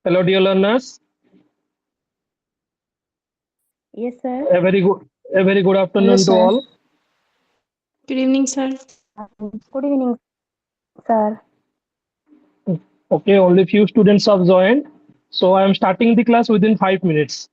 Hello, dear learners. Yes, sir. A very good Hello, afternoon to sir. all. Good evening, sir. Good evening, sir. Okay, only few students have joined, so I am starting the class within 5 minutes.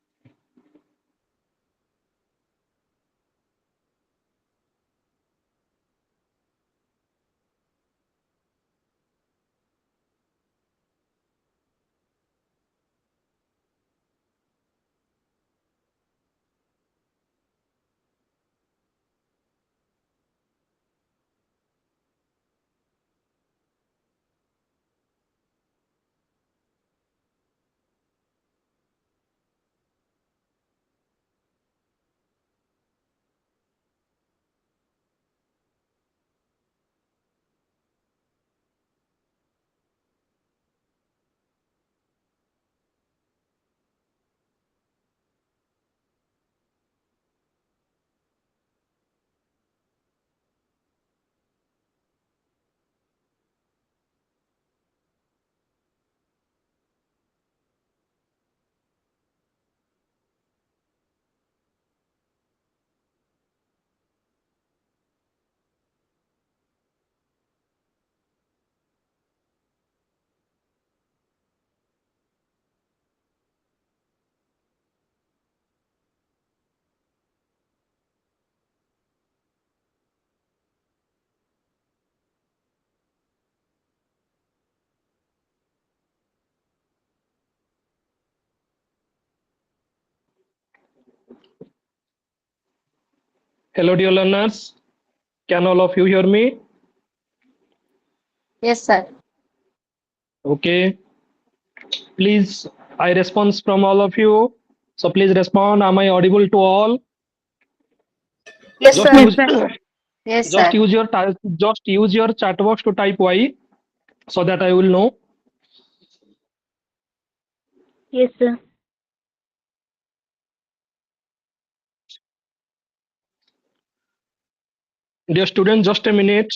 Hello, dear learners. Can all of you hear me? Yes, sir. Okay. Please, I response from all of you. So please respond. Am I audible to all? Yes, Just sir. use Yes, just sir. use your just use your chat box to type Y so that I will know. Yes, sir. Dear student, just a minute.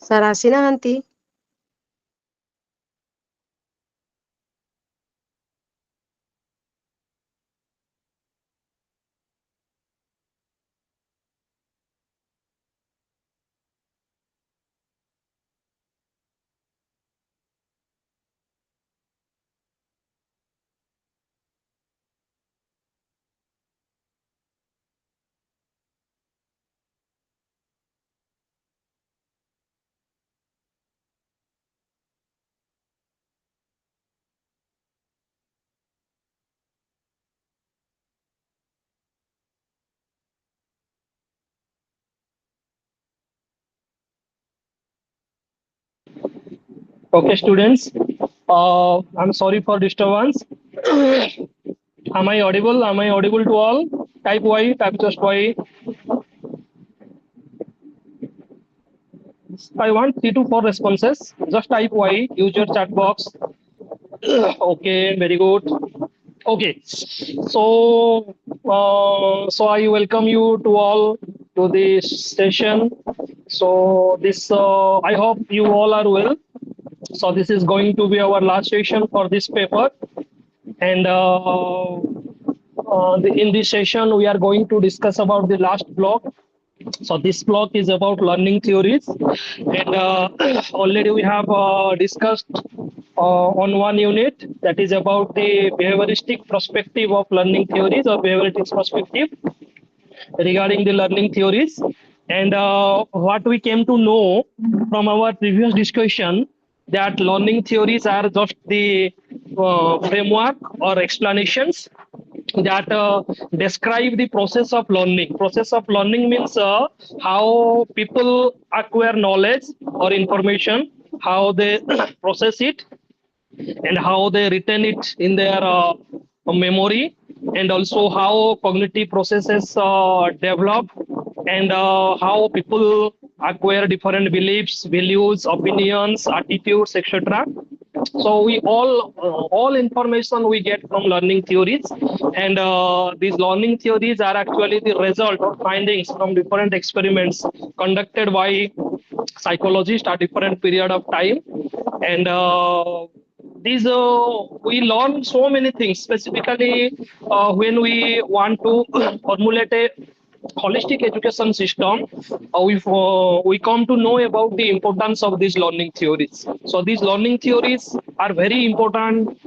Sir, ଆସିନାହାନ୍ତି। Okay, students. I'm sorry for disturbance. Am I audible? Am I audible to all? Type Y, type just Y. I want 3 to 4 responses. Just type Y, use your chat box. Okay, very good. Okay, so I welcome you to all to this session. So this I hope you all are well. So this is going to be our last session for this paper, and in this session we are going to discuss about the last block. So this block is about learning theories, and already we have discussed on one unit, that is about the behavioristic perspective of learning theories or behavioristic perspective regarding the learning theories. And what we came to know from our previous discussion, that learning theories are just the framework or explanations that describe the process of learning. Process of learning means how people acquire knowledge or information, how they process it, and how they retain it in their memory. and also how cognitive processes develop, and how people acquire different beliefs, values, opinions, attitudes, etc. So we all information we get from learning theories, and these learning theories are actually the result of findings from different experiments conducted by psychologists at different period of time, and these we learn so many things, specifically when we want to formulate a holistic education system. We come to know about the importance of these learning theories. So these learning theories are very important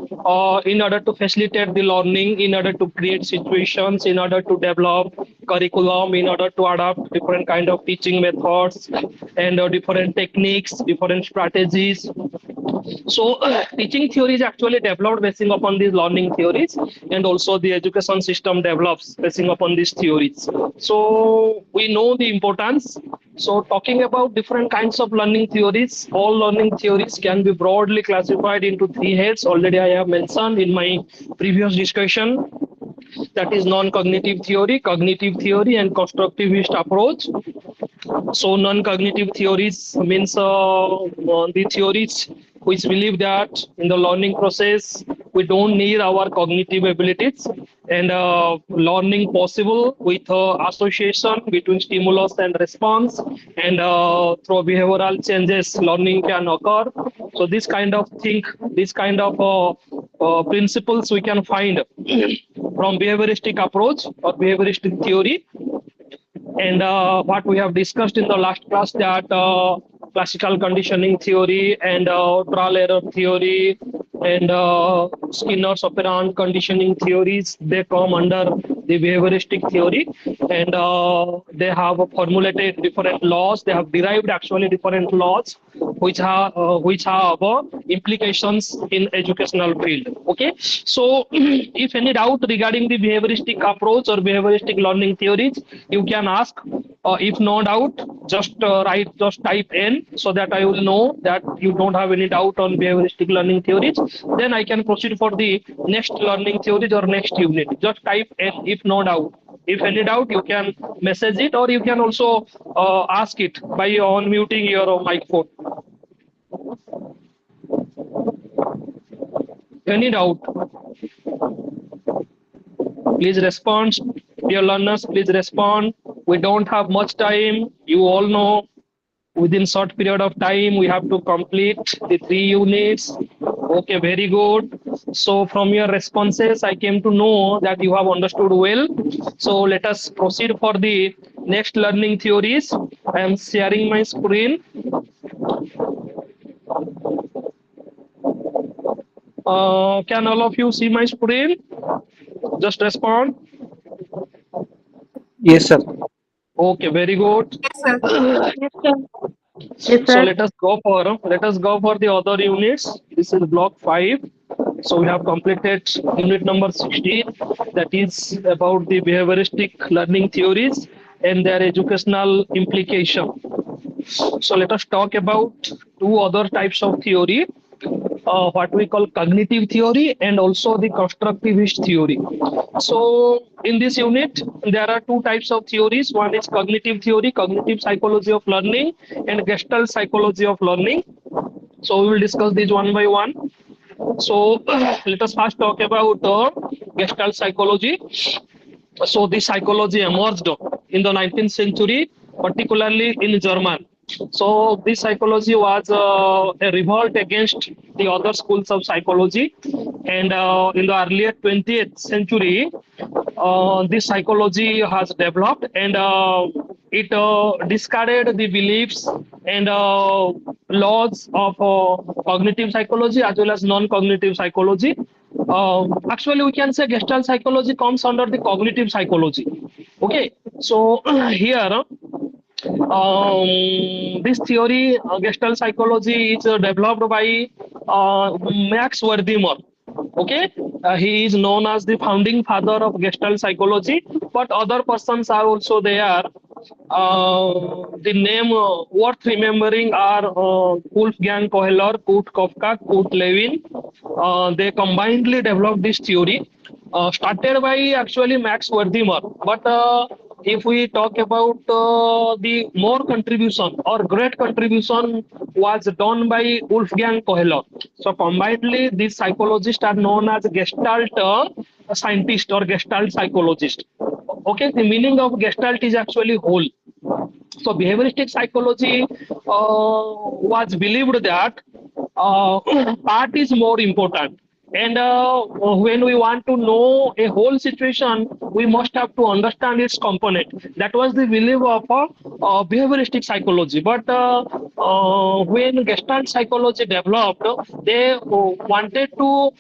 in order to facilitate the learning, in order to create situations, in order to develop curriculum, in order to adapt different kind of teaching methods, and different techniques, different strategies. So teaching theory is actually developed basing upon these learning theories, and also the education system develops basing upon these theories. So we know the importance. So talking about different kinds of learning theories, all learning theories can be broadly classified into three heads. Already I have mentioned in my previous discussion, that is non-cognitive theory, cognitive theory, and constructivist approach. So non-cognitive theories means the theories which believe that in the learning process we don't need our cognitive abilities, and learning possible with association between stimulus and response, and through behavioral changes learning can occur. So this kind of thing, this kind of principles we can find from behavioristic approach or behavioristic theory. And what we have discussed in the last class, that classical conditioning theory and trial error theory and Skinner's operant conditioning theories, they come under the behavioristic theory, and they have formulated different laws. They have derived actually different laws which have implications in educational field. Okay, so if any doubt regarding the behavioristic approach or behavioristic learning theories, you can ask. If no doubt, just just type N, so that I will know that you don't have any doubt on behavioristic learning theories. Then I can proceed for the next learning theories or next unit. Just type N if no doubt. If any doubt, you can message it, or you can also ask it by unmuting your microphone. Any doubt? Please respond. Dear learners, please respond. We don't have much time. You all know within short period of time we have to complete the 3 units. Okay, very good. So from your responses I came to know that you have understood well. So let us proceed for the next learning theories. I am sharing my screen. Can all of you see my screen? Just respond. Yes, sir. Okay, very good. Yes, sir. Yes, So sir. let us go for the other units. This is block 5. So we have completed unit number 16, that is about the behavioristic learning theories and their educational implication. So let us talk about two other types of theory, what we call cognitive theory and also the constructivist theory. So in this unit, there are two types of theories. One is cognitive theory, cognitive psychology of learning, and gestalt psychology of learning. So we will discuss these one by one. So let us first talk about gestalt psychology. So this psychology emerged in the 19th century, particularly in German. So this psychology was a revolt against the other schools of psychology, and in the earlier 20th century, this psychology has developed, and it discarded the beliefs and laws of cognitive psychology as well as non-cognitive psychology. Actually, we can say Gestalt psychology comes under the cognitive psychology. Okay, so here this theory, Gestalt psychology, is developed by Max Wertheimer. Okay, he is known as the founding father of Gestalt psychology, but other persons are also there. The name worth remembering are Wolfgang Kohler, Kurt Kafka, Kurt Lewin. They combinedly developed this theory. started by actually Max Wertheimer, but if we talk about the more contribution or great contribution was done by Wolfgang Kohler. So combinedly, these psychologists are known as Gestalt scientist or Gestalt psychologist. Okay, the meaning of Gestalt is actually whole. So behavioristic psychology was believed that part is more important. And when we want to know a whole situation, we must have to understand its component. That was the belief of behavioristic psychology. But when Gestalt psychology developed, they wanted to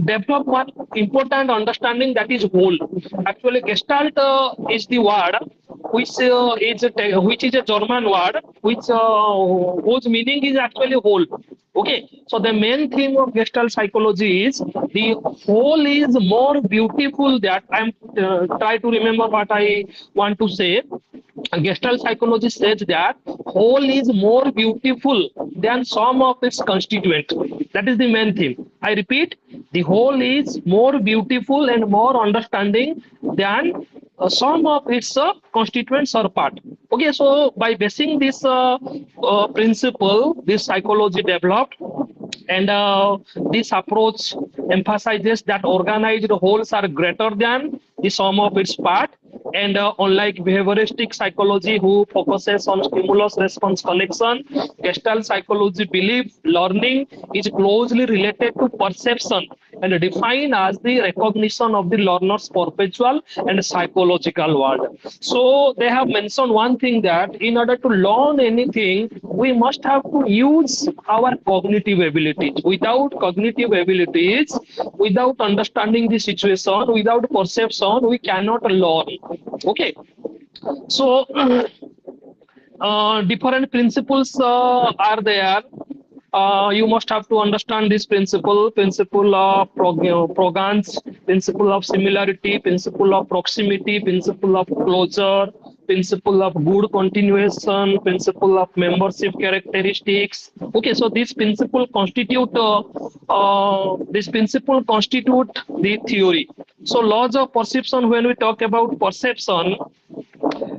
develop one important understanding, that is whole. Actually, Gestalt is the word which is a German word, whose meaning is actually whole. Okay, so the main theme of Gestalt psychology is the whole is more beautiful. That I'm try to remember what I want to say. Gestalt psychology says that whole is more beautiful than some of its constituent. That is the main theme. I repeat, the whole is more beautiful and more understanding than some of its constituents or part. Okay, so by basing this principle, this psychology developed, and this approach emphasizes that organized wholes are greater than the sum of its part. And unlike behavioristic psychology, who focuses on stimulus response connection, Gestalt psychology believes learning is closely related to perception and defined as the recognition of the learner's perpetual and psychological world. So they have mentioned one thing, that in order to learn anything, we must have to use our cognitive abilities. Without cognitive abilities, without understanding the situation, without perception, we cannot learn. Okay, so different principles are there. You must have to understand this principle of progance, principle of similarity, principle of proximity, principle of closure, principle of good continuation, principle of membership characteristics. Okay, so this principle constitute the theory. So laws of perception, when we talk about perception,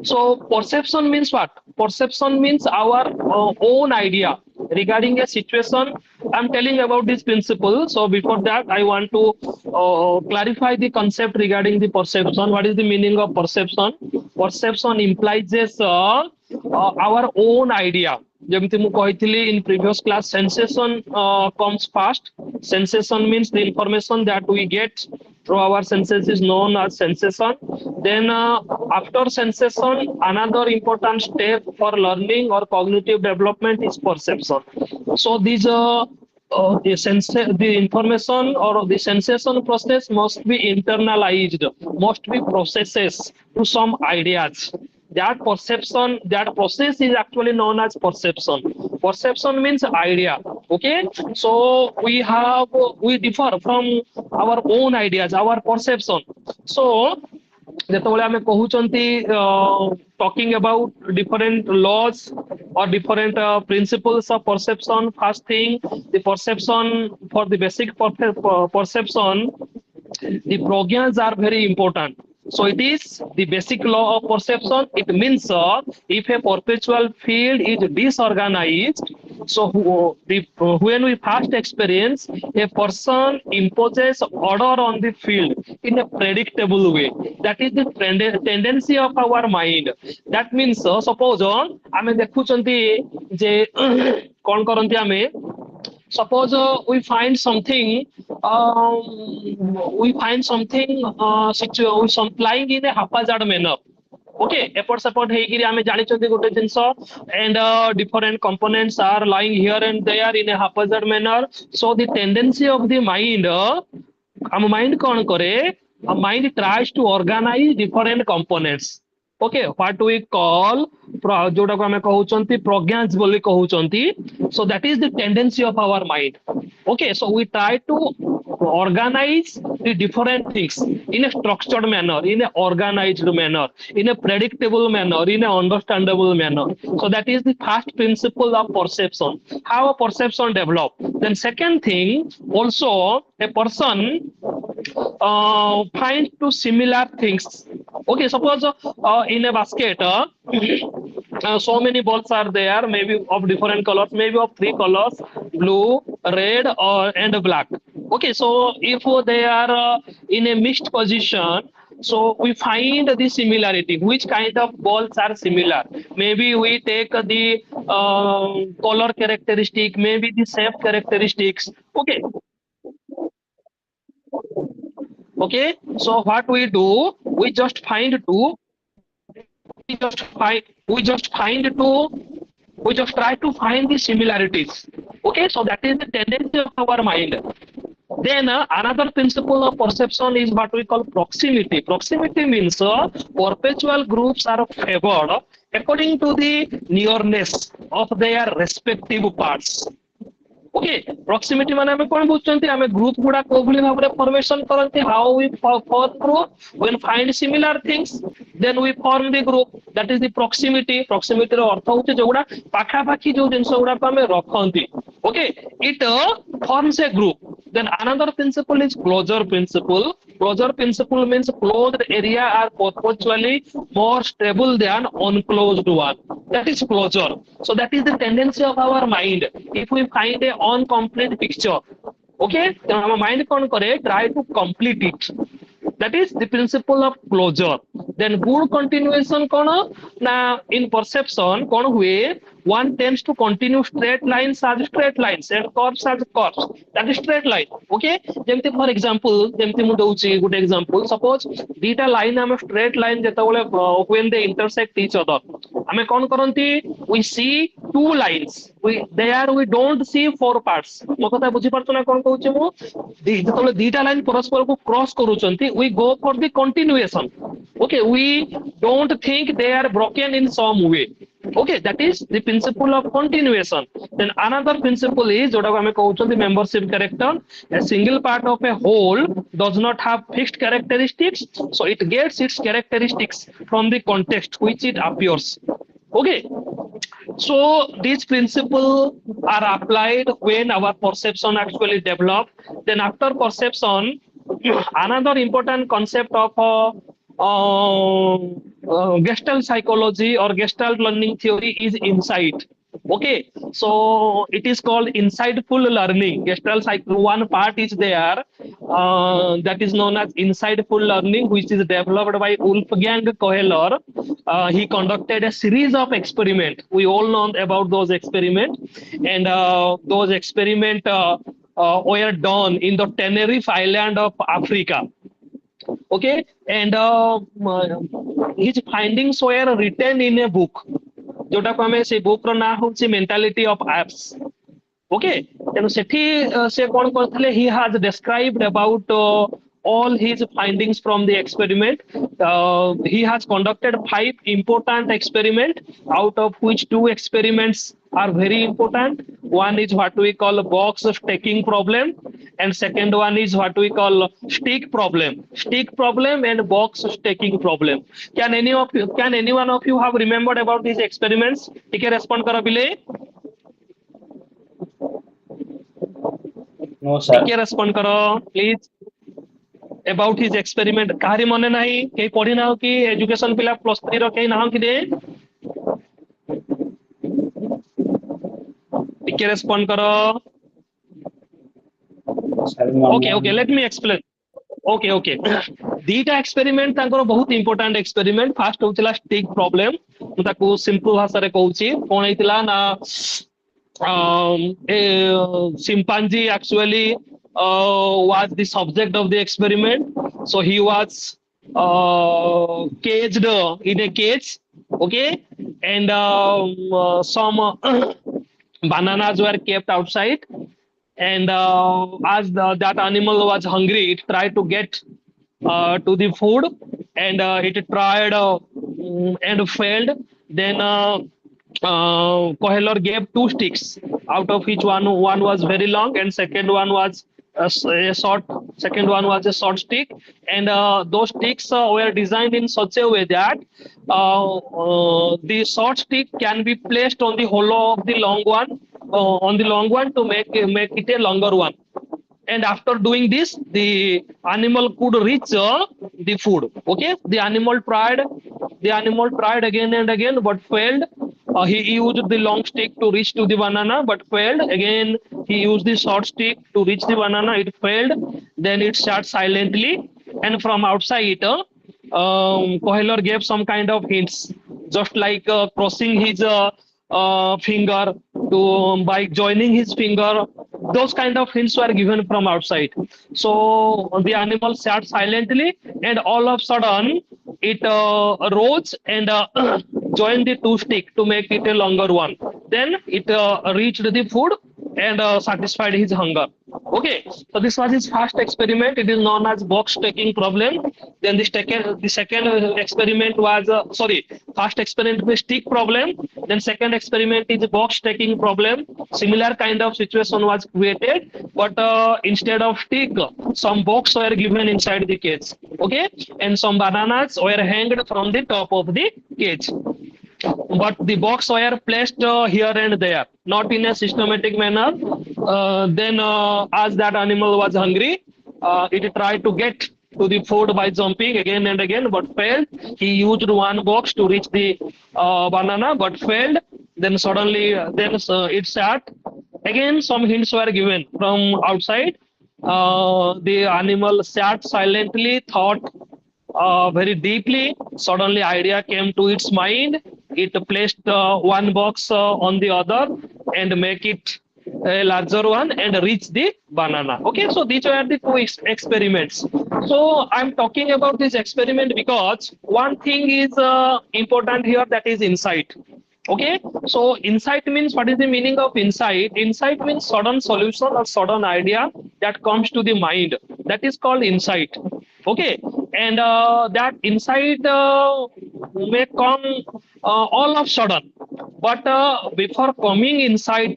so perception means what? Perception means our own idea regarding a situation. I'm telling about this principle. So before that, I want to clarify the concept regarding the perception. What is the meaning of perception? Perception implies our own idea. ଯେମିତି ମୁଁ କହିଥିଲି in previous class, sensation comes first. Sensation means the information that we get through our senses is known as sensation. Then after sensation, another important step for learning or cognitive development is perception. So these the information or the sensation process must be internalized, must be processes to some ideas. That perception, that process is actually known as perception. Perception means idea. Okay, so we differ from our own ideas, our perception. So ଯେତେବେଳେ ଆମେ କହୁଛନ୍ତି talking about different laws or different principles of perception, first thing, the perception, for the basic perception, the prognas are very important. So it is the basic law of perception. It means if a perpetual field is disorganized, so when we first experience, a person imposes order on the field in a predictable way. That is the tendency of our mind. That means suppose ଆମେ ଦେଖୁଛନ୍ତି ଯେ କଣ କରନ୍ତି ଆମେ, suppose we find something lying in a haphazard manner. Okay, एपट सेपट ହେଇକିରି ଆମେ ଜାଣିଛନ୍ତି ଗୋଟେ ଜିନିଷ, and different components are lying here and there in a haphazard manner. So the tendency of the mind, ଆମ mind କଣ କରେ, mind tries to organize different components. Okay, what we call जोटाको आमे कहउचंती प्रज्ञांस बोली कहउचंती. So that is the tendency of our mind. Okay, so we try to organize the different things in a structured manner, in a organized manner, in a predictable manner, in a understandable manner. So that is the first principle of perception, how a perception develop. Then second thing, also a person find two similar things. Okay, suppose in a basket, so many balls are there, maybe of different colors, maybe of three colors: blue, red, or and black. Okay, so if they are in a mixed position, so we find the similarity. Which kind of balls are similar? Maybe we take the color characteristic, maybe the shape characteristics. Okay, okay. So what we do, we just try to find the similarities. Okay, so that is the tendency of our mind. Then another principle of perception is what we call proximity. Proximity means perpetual groups are favored according to the nearness of their respective parts. Okay proximity माने हमें कौन बुझुचंती हमें group गुडा कोभली भाबरे formation करंती how we form group when find similar things then we form the group that is the proximity proximity रो अर्थ होचे जोगुडा पाखा पाखी जो जिंस गुडा को हमें रखंती okay it forms a group then another principle is closure principle. Closure principle means closed area are perpetually more stable than unclosed one. That is closure. So that is the tendency of our mind. If we find a incomplete picture, okay, then our mind can try to complete it. That is the principle of closure. Then good continuation kono na in perception kono hue one tends to continue straight lines as straight lines and curves as curves. That is straight line. Okay, jemti for example jemti mu douchi good example, suppose dita line am straight line jetabole when they intersect each other ame kon karanti we see two lines, we don't see four parts. mo kotha buझी parchu na kon कहूची mu jetabole dita line paraspar ko cross karuchanti we go for the continuation. Okay, we don't think they are broken in some way. Okay, that is the principle of continuation. Then another principle is jota ame कहउछंती membership character. A single part of a whole does not have fixed characteristics, so it gets its characteristics from the context which it appears. Okay, so these principles are applied when our perception actually develop. Then after perception, another important concept of Gestalt psychology or Gestalt learning theory is insight. Okay, so it is called insightful learning. Gestalt one part is there that is known as insightful learning, which is developed by Wolfgang Kohler. He conducted a series of experiments. We all know about those experiments, and those experiments were done in the Tenerife Island of Africa. Okay, and his findings were written in a book. जोटा को हमें से book रो ना होची mentality of apps. Okay तेनु सेठी से कोन करथले he has described about all his findings from the experiment. He has conducted 5 important experiments, out of which 2 experiments are very important. One is what we call box stacking problem, and second one is what we call stick problem and box stacking problem. Can any one of you have remembered about these experiments? ठीक है, respond करो बिले. No, sir. ठीक है, respond करो please. About his experiment कहारी मने नहीं कहीं पढ़ी ना हो कि एजुकेशन पिला +3 रो कहीं ना हो कि दे टिके रेस्पोंड करो. Okay let me explain. Okay दीटा एक्सपेरिमेंट तांकर बहुत इंपोर्टेंट एक्सपेरिमेंट. फास्ट होतला स्टिक प्रॉब्लम, मु ताको सिंपल भाषा रे कहूची. कोन हेतिला ना chimpanzee actually was the subject of the experiment. So he was caged in a cage, okay, and some bananas were kept outside, and as that animal was hungry, it tried to get to the food, and it tried and failed. Then Kohler gave 2 sticks, out of which one was very long and second one was a short stick, and those sticks were designed in such a way that the short stick can be placed on the hollow of the long one, to make it a longer one. and after doing this, the animal could reach the food. Okay, the animal tried again and again, but failed. He used the long stick to reach to the banana, but failed. Again, he used the short stick to reach the banana. It failed. Then it sat silently, and from outside, Kohler gave some kind of hints, just like crossing his finger to by joining his finger. Those kind of hints were given from outside. So the animal sat silently, and all of a sudden it rose and joined the two stick to make it a longer one. Then it reached the food and satisfied his hunger. Okay, so this was his first experiment. It is known as box taking problem. Then the second experiment was first experiment was stick problem. Then second experiment is box taking problem. Similar kind of situation was created, but instead of stick, some box were given inside the cage. Okay, and some bananas were hanged from the top of the cage, but the box were placed here and there, not in a systematic manner. Then, as that animal was hungry, it tried to get to the food by jumping again and again, but failed. He used one box to reach the banana, but failed. Then suddenly, it sat. Again, some hints were given from outside. The animal sat silently, thought very deeply. Suddenly, idea came to its mind. It placed one box on the other and make it a larger one and reach the banana. Okay, so these were the two experiments. So I'm talking about this experiment because one thing is important here, that is insight. Okay, so insight means, what is the meaning of insight? Insight means sudden solution or sudden idea that comes to the mind. That is called insight. Okay, and that insight may come all of sudden, but before coming insight,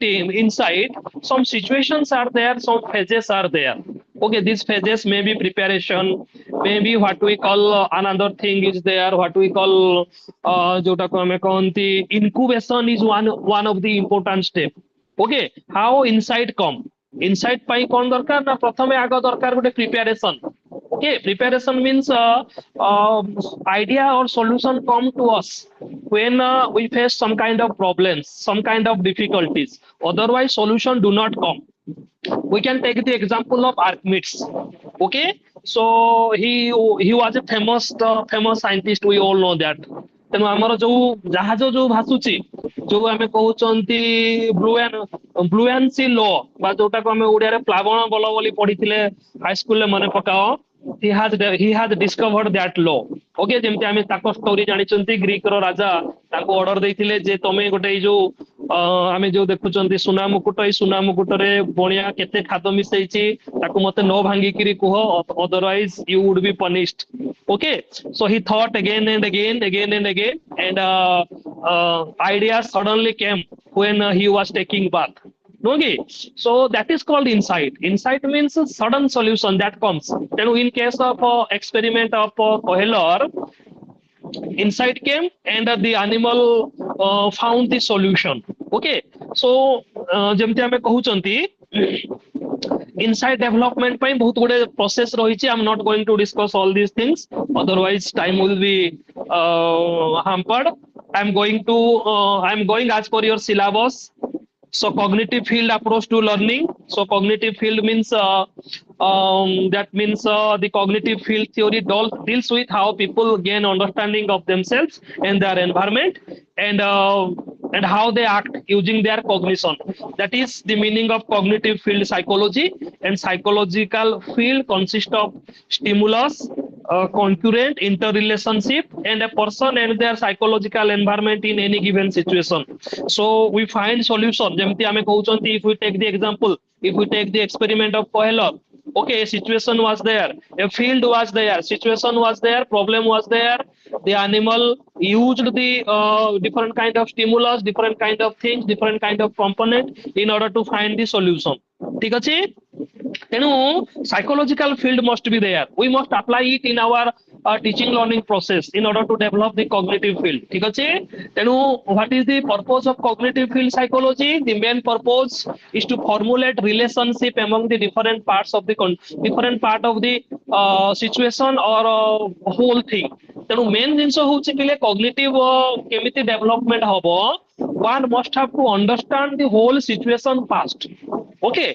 some situations are there, some phases are there. Okay, these phases may be preparation, maybe what we call another thing is there, what we call जोटाको ଆମେ କହନ୍ତି incubation is one of the important step. Okay, how insight come? Insight ପାଇଁ କଣ ଦରକାର ନା ପ୍ରଥମେ ଆଗ ଦରକାର ଗୋଟେ preparation. Okay, preparation means idea or solution come to us when we face some kind of problems, some kind of difficulties. Otherwise, solution do not come. We can take the example of Archimedes. Okay, so he was a famous scientist. We all know that. ତେଣୁ ଆମର ଯୋଉ ଜାହାଜ ଯୋଉ ଭାସୁଛି, ଯୋଉ ଆମେ କହୁଛନ୍ତି ବ୍ଲୁଆନ୍ସି ଲ ବା ଯୋଉଟାକୁ ଆମେ ଓଡିଆରେ ପ୍ଲାବନ ବଳ ବୋଲି ପଢିଥିଲେ ହାଇସ୍କୁଲରେ, ମନେ ପକାଅ. he has discovered that law. Okay, ଯେମିତି ଆମେ ତାଙ୍କ ଷ୍ଟୋରି ଜାଣିଛନ୍ତି, ଗ୍ରୀକ ର ରାଜା ତାଙ୍କୁ ଅର୍ଡର ଦେଇଥିଲେ ଯେ ତମେ ଗୋଟେ ଏଇ ଯୋଉ ଆମେ ଯୋଉ ଦେଖୁଛନ୍ତି ସୁନା ମୁକୁଟ, ଏଇ ସୁନା ମୁକୁଟରେ ବଣିଆ କେତେ ଖାଦ ମିଶେଇଛି ତାକୁ ମତେ ନ ଭାଙ୍ଗିକିରି କୁହ, otherwise you would be punished. Okay, so he thought again and again and idea suddenly came when he was taking bath. Okay, so that is called insight. Insight means a sudden solution that comes. Then in case of experiment of Kohler, insight came and the animal found the solution. Okay, so ଯେମିତି ଆମେ କହୁଛନ୍ତି insight development ପାଇଁ ବହୁତ ଗୁଡେ process ରହିଛି. I'm not going to discuss all these things, otherwise time will be hampered. I'm going as per your syllabus. So cognitive field approach to learning. So cognitive field means that means the cognitive field theory deals with how people gain understanding of themselves and their environment, and how they act using their cognition. That is the meaning of cognitive field psychology. And psychological field consists of stimulus, concurrent interrelationship, and a person and their psychological environment in any given situation. So we find solution. ଯେମିତି ଆମେ କହୁଛନ୍ତି, if we take the example, if we take the experiment of Kohler, okay, a situation was there, a field was there, situation was there, problem was there. The animal used the different kind of stimulus, different kind of things, different kind of component in order to find the solution. ঠিক আছে? ତେଣୁ psychological field must be there. We must apply it in our teaching learning process in order to develop the cognitive field. ठीक ଅଛି ତେଣୁ what is the purpose of cognitive field psychology? The main purpose is to formulate relationship among the different parts of the different part of the situation or whole thing. ତେଣୁ main ଜିନିଷ ହଉଛି ପିଲେ cognitive କେମିତି development ହବ, one must have to understand the whole situation first. Okay,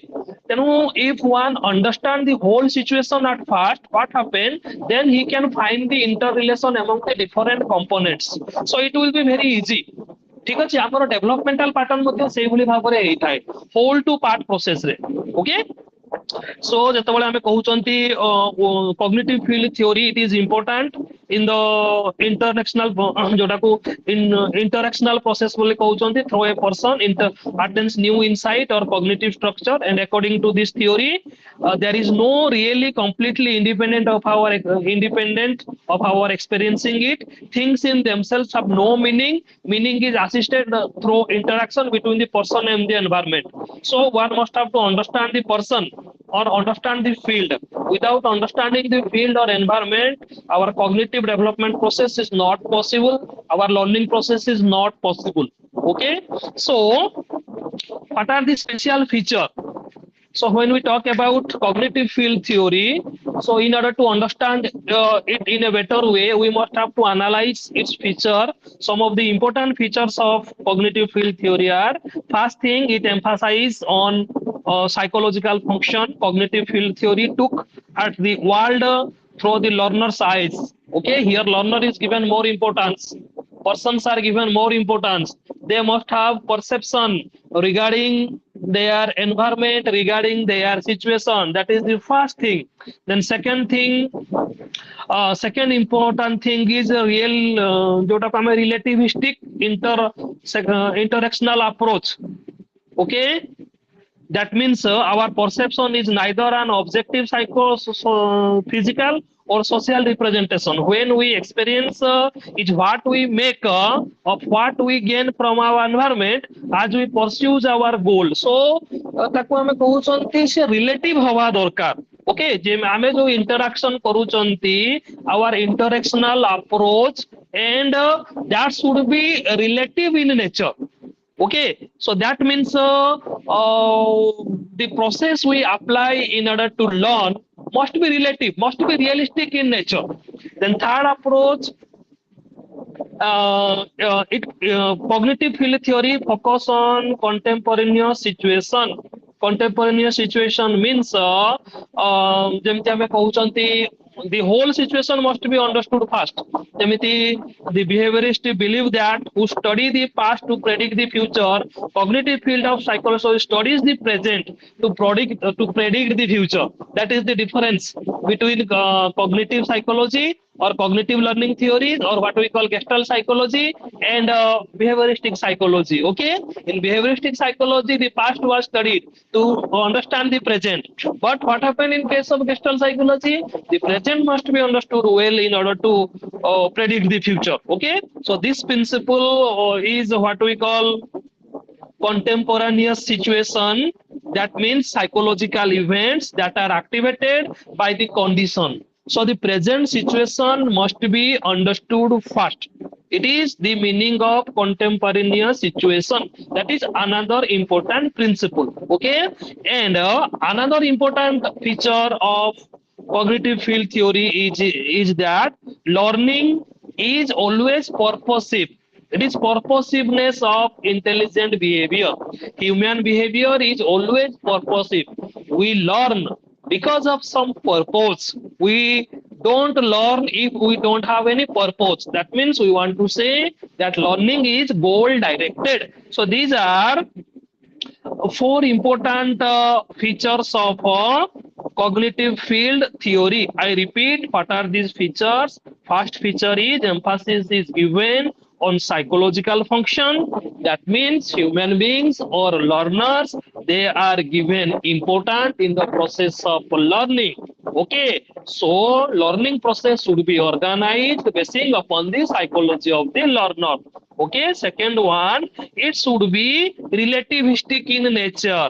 then if one understand the whole situation at first, what happen, then he can find the interrelation among the different components, so it will be very easy. ठीक ଅଛି ଆମର developmental pattern ମଧ୍ୟ ସେଇଭଳି ଭାବରେ ହେଇଥାଏ whole to part process ରେ. Okay, so ଯେତେବେଳେ ଆମେ କହୁଛନ୍ତି cognitive field theory, it is important in the international ଯୋଉଟାକୁ interactional process ବୋଲି କହୁଛନ୍ତି, through a person attains new insight or cognitive structure, and according to this theory there is no really completely independent of our experiencing it. Things in themselves have no meaning. Meaning is assisted through interaction between the person and the environment. So one must have to understand the person or understand the field. Without understanding the field or environment, our cognitive development process is not possible. Our learning process is not possible. Okay, so what are the special feature? So when we talk about cognitive field theory, so in order to understand it in a better way, we must have to analyze its feature. Some of the important features of cognitive field theory are: first thing, it emphasizes on psychological function. Cognitive field theory took at the world through the learner's eyes. Okay, here learner is given more importance. Persons are given more importance. They must have perception regarding their environment, regarding their situation. That is the first thing. Then second thing, second important thing is a real जोटा को हमें relativistic interactional approach. Okay, that means our perception is neither an objective physical or social representation. When we experience is what we make of what we gain from our environment as we pursue our goal. So ताको हमें कहउचंती से relative हवा दरकार. Okay, जे आमे जो interaction करूचंती, our interactional approach, and that should be relative in nature. Okay, so that means the process we apply in order to learn must be relative, must be realistic in nature. Then third approach, cognitive field theory focus on contemporaneous situation. Contemporaneous situation means ଯେମିତି ଆମେ କହୁଛନ୍ତି the whole situation must be understood first. ଯେମିତି the behaviorists believe that who study the past to predict the future, cognitive field of psychology studies the present to predict the future. That is the difference between cognitive psychology or cognitive learning theories, or what we call gestalt psychology, and behavioristic psychology. Okay, in behavioristic psychology the past was studied to understand the present, but what happened in case of gestalt psychology, the present must be understood well in order to predict the future. Okay, so this principle is what we call contemporaneous situation. That means psychological events that are activated by the condition. So the present situation must be understood first. It is the meaning of contemporaneous situation. That is another important principle. Okay, and another important feature of cognitive field theory is that learning is always purposive. It is purposiveness of intelligent behavior. Human behavior is always purposive. We learn because of some purpose. We don't learn if we don't have any purpose. That means we want to say that learning is goal directed. So these are four important features of cognitive field theory. I repeat, what are these features? First feature is emphasis is given on psychological function. That means human beings or learners, they are given important in the process of learning. Okay, so learning process should be organized basing upon the psychology of the learner. Okay, second one, it should be relativistic in nature.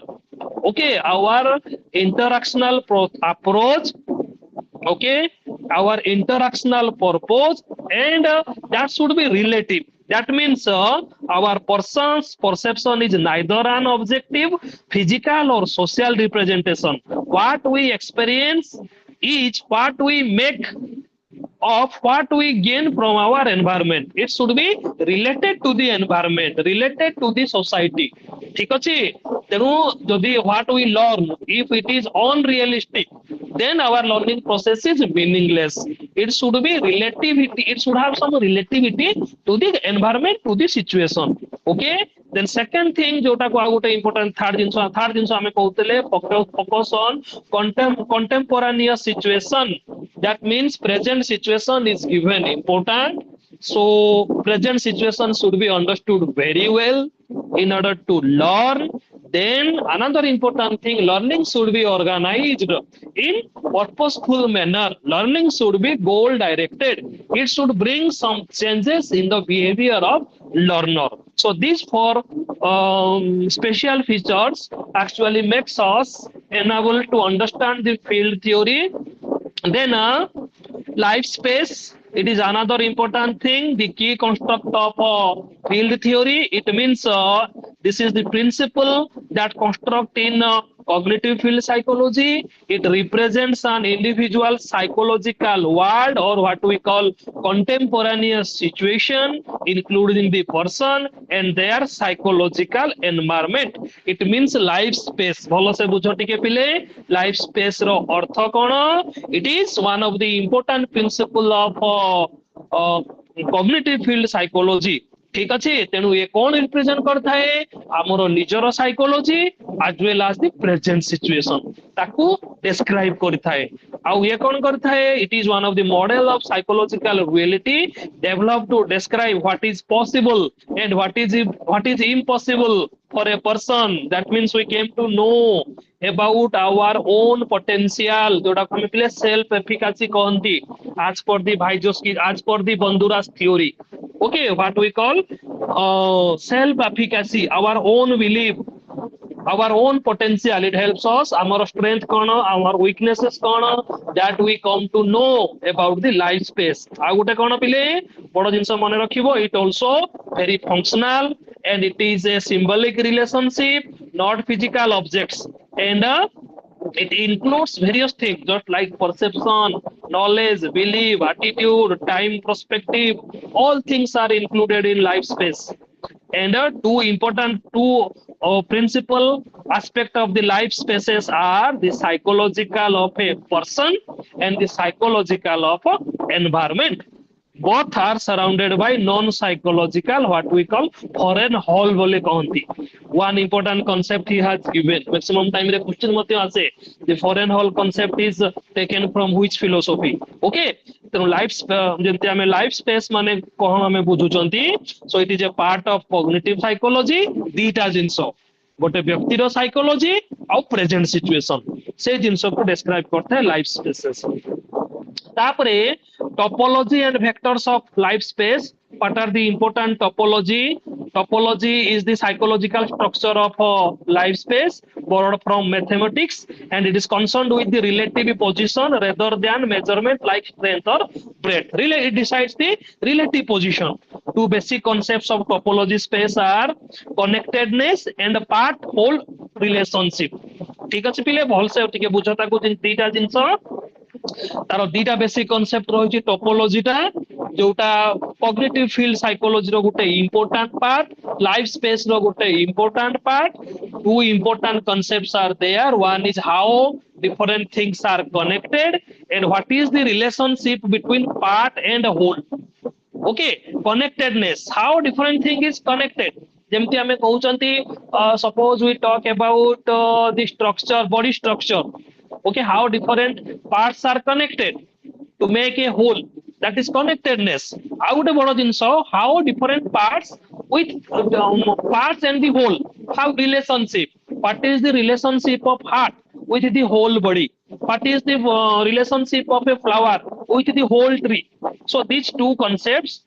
Okay, our interactional approach, okay, our interactional purpose, and that should be relative. That means our person's perception is neither an objective, physical, or social representation. What we experience is what we make of what we gain from our environment. It should be related to the environment, related to the society. ঠিক আছে, তেଣু যদি what we learn, if it is unrealistic, then our learning process is meaningless. It should be relativity, it should have some relativity to the environment, to the situation. Okay, then second thing जोटा को आउ गोटे important third जिंस आमे कहउतले focus on contemporaneous situation. That means present situation is given important, so present situation should be understood very well in order to learn. Then another important thing, learning should be organized in purposeful manner. Learning should be goal directed. It should bring some changes in the behavior of learner. So these four special features actually makes us enable to understand the field theory. Then life space, it is another important thing, the key construct of field theory. It means this is the principle that construct in cognitive field psychology. It represents an individual psychological world, or what we call contemporaneous situation, including the person and their psychological environment. It means life space. भलो से बुझो टिके पिले, life space रो अर्थ कोन? It is one of the important principle of cognitive field psychology. ठीक अच्छे, तेणु ये कौन रिप्रेजेंट करता है? आमर निजर psychology as well as the present situation ताकू describe करता है. आउ ये कौन करता है? It is one of the model of psychological reality developed to describe what is possible and what is impossible for a person. That means we came to know about our own potential, जोटा को हम पहले self efficacy कहती, as per the Vygotsky, as per the Bandura's theory. Okay, what we call self efficacy, our own belief, our own potential. It helps us, our strength kono, our weaknesses kono, that we come to know about the life space. Au gote kono pile bodo jinso mane rakhibo, it also very functional and it is a symbolic relationship, not physical objects. And it includes various things just like perception, knowledge, belief, attitude, time perspective. All things are included in life space. And two principal aspect of the life spaces are the psychological of a person and the psychological of a environment. Both are surrounded by non-psychological, what we call foreign hall bole kahanti. One important concept he has given. Maximum time re question mate ase. The foreign hall concept is taken from which philosophy? Okay. So life jemti ame life space mane kohon ame buझुचंती. So it is a part of cognitive psychology. Dita jinso. गोटे व्यक्तिर psychology और present situation से जिनस को describe करता है life spaces. तापरे topology and vectors of life space. What are the important topology? Topology is the psychological structure of life space borrowed from mathematics, and it is concerned with the relative position rather than measurement like strength or breadth. Really, it decides the relative position. Two basic concepts of topology space are connectedness and part whole relationship. ठीक अच्छे पिले भल से टिके बुझता को दीटा जिंस तार दीटा बेसिक कॉन्सेप्ट रही टोपोलॉजी टा जोटा कॉग्निटिव फील्ड साइकोलॉजी रो गोटे इंपोर्टेंट पार्ट, लाइफ स्पेस रो गोटे important part. Two important concepts are there. One is how different things are connected and what is the relationship between part and whole. Okay, connectedness, how different thing is connected. जेमती हमें कहउचंती, suppose we talk about the structure, body structure. Okay, how different parts are connected to make a whole, that is connectedness. How gote bodo jinso, how different parts with parts and the whole have relationship. What is the relationship of heart with the whole body? What is the relationship of a flower with the whole tree? So these two concepts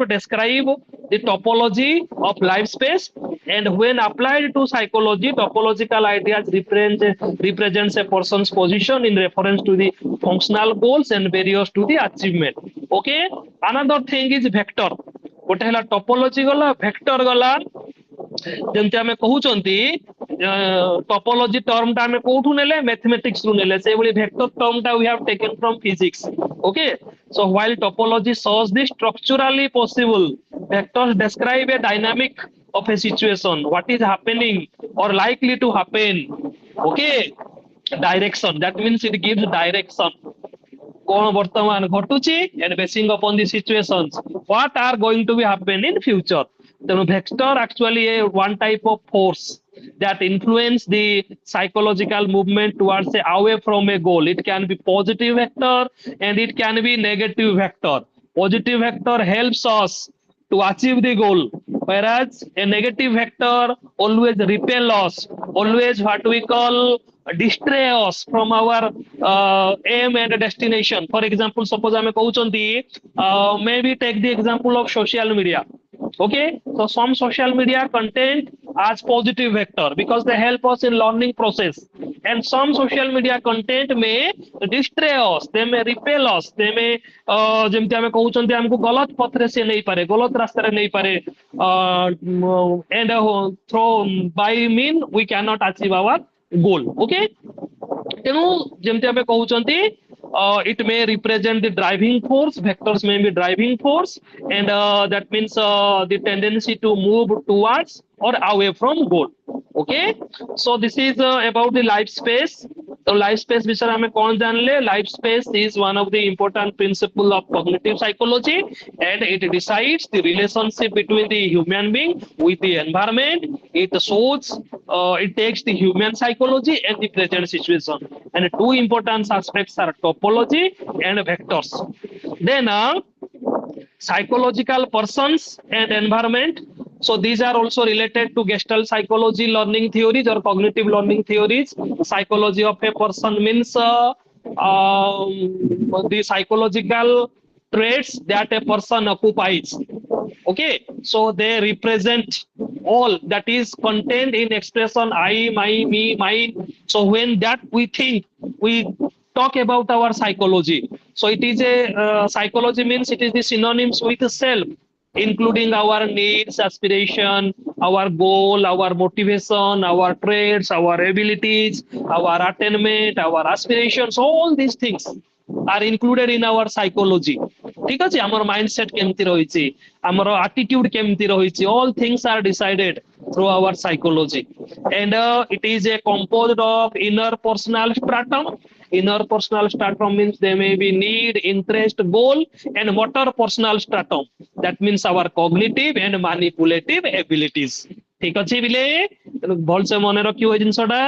describe the topology of life space, and when applied to psychology, topological ideas represents a person's position in reference to the functional goals and barriers to the achievement. Okay, another thing is vector. ଗୋଟେ ହେଲା ଟପୋଲୋଜି ଗଲା, vector ଗଲା। ଯେମିତି ଆମେ କହୁଛନ୍ତି ଟପୋଲୋଜି term ଟା ଆମେ କୋଉଠୁ ନେଲେ, ମ୍ୟାଥମେଟିକ୍ସ ରୁ ନେଲେ, ସେଇଭଳି ଭେକ୍ଟର ଟର୍ମ ଟା we have taken from physics. Okay, so while topology shows the structurally possible, vectors describe a dynamic of a situation, what is happening or likely to happen. Okay, direction, that means it gives direction. कौन वर्तमान घटुची and basing upon the situations what are going to be happen in future. तेणु vector actually a one type of force that influence the psychological movement towards a away from a goal. It can be positive vector and it can be negative vector. Positive vector helps us to achieve the goal, whereas a negative vector always repel us, always what we call distray us from our aim and destination. For example, suppose I am maybe take the example of social media. Okay, so some social media content as positive vector because they help us in learning process, and some social media content may distray us, they may repel us, they may जेमती आमे कहउचंती हमको गलत पथ रे से नहीं पारे, गलत रास्ता रे नहीं पारे, and through by mean we cannot achieve our goal. Okay, तेणु जेमती आमे कहउचंती it may represent the driving force, vectors may be driving force, and that means the tendency to move towards or away from goal. Okay, so this is about the life space. So life space विषय हमें कौन जान ले, life space is one of the important principle of cognitive psychology, and it decides the relationship between the human being with the environment. It shows it takes the human psychology and the present situation, and two important aspects are topology and vectors. Then psychological persons and environment. So these are also related to Gestalt psychology learning theories or cognitive learning theories. Psychology of a person means the psychological traits that a person occupies. Okay, so they represent all that is contained in expression I, my, me, mine. So when that we think, we talk about our psychology. So it is a psychology means it is the synonyms with self, including our needs, aspiration, our goal, our motivation, our traits, our abilities, our attainment, our aspirations, all these things are included in our psychology. ठीक अछि, हमर mindset केमति रहिछि, हमर attitude केमति रहिछि, all things are decided through our psychology, and it is a composed of inner personal stratum. Inner personal stratum means there may be need, interest, goal, and motor personal stratum, that means our cognitive and manipulative abilities. ठीक अछि बिले भल से मने रखियो ए जिंसडा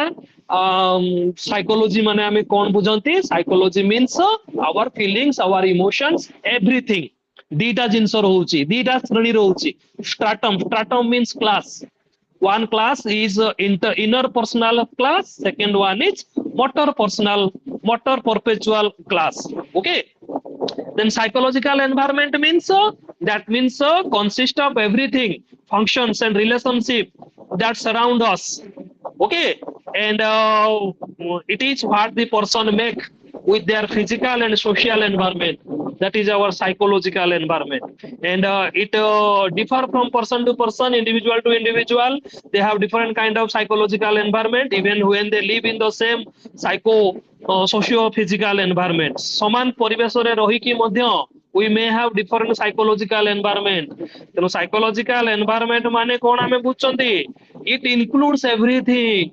psychology माने हमें कोन बुझंती, psychology means our feelings, our emotions, everything. दीटा जिंस रहउची, दीटा श्रेणी रहउची. stratum means class. One class is inner personal class, second one is motor perpetual class. Okay, then psychological environment means that means consists of everything, functions and relationship that surround us. Okay, and it is what the person make with their physical and social environment, that is our psychological environment, and it differ from person to person, individual to individual. They have different kind of psychological environment even when they live in the same socio physical environment. समान परिवेश रे रही कि मध्य we may have different psychological environment. तेणु psychological environment माने कोन आमे बुझचंती, it includes everything,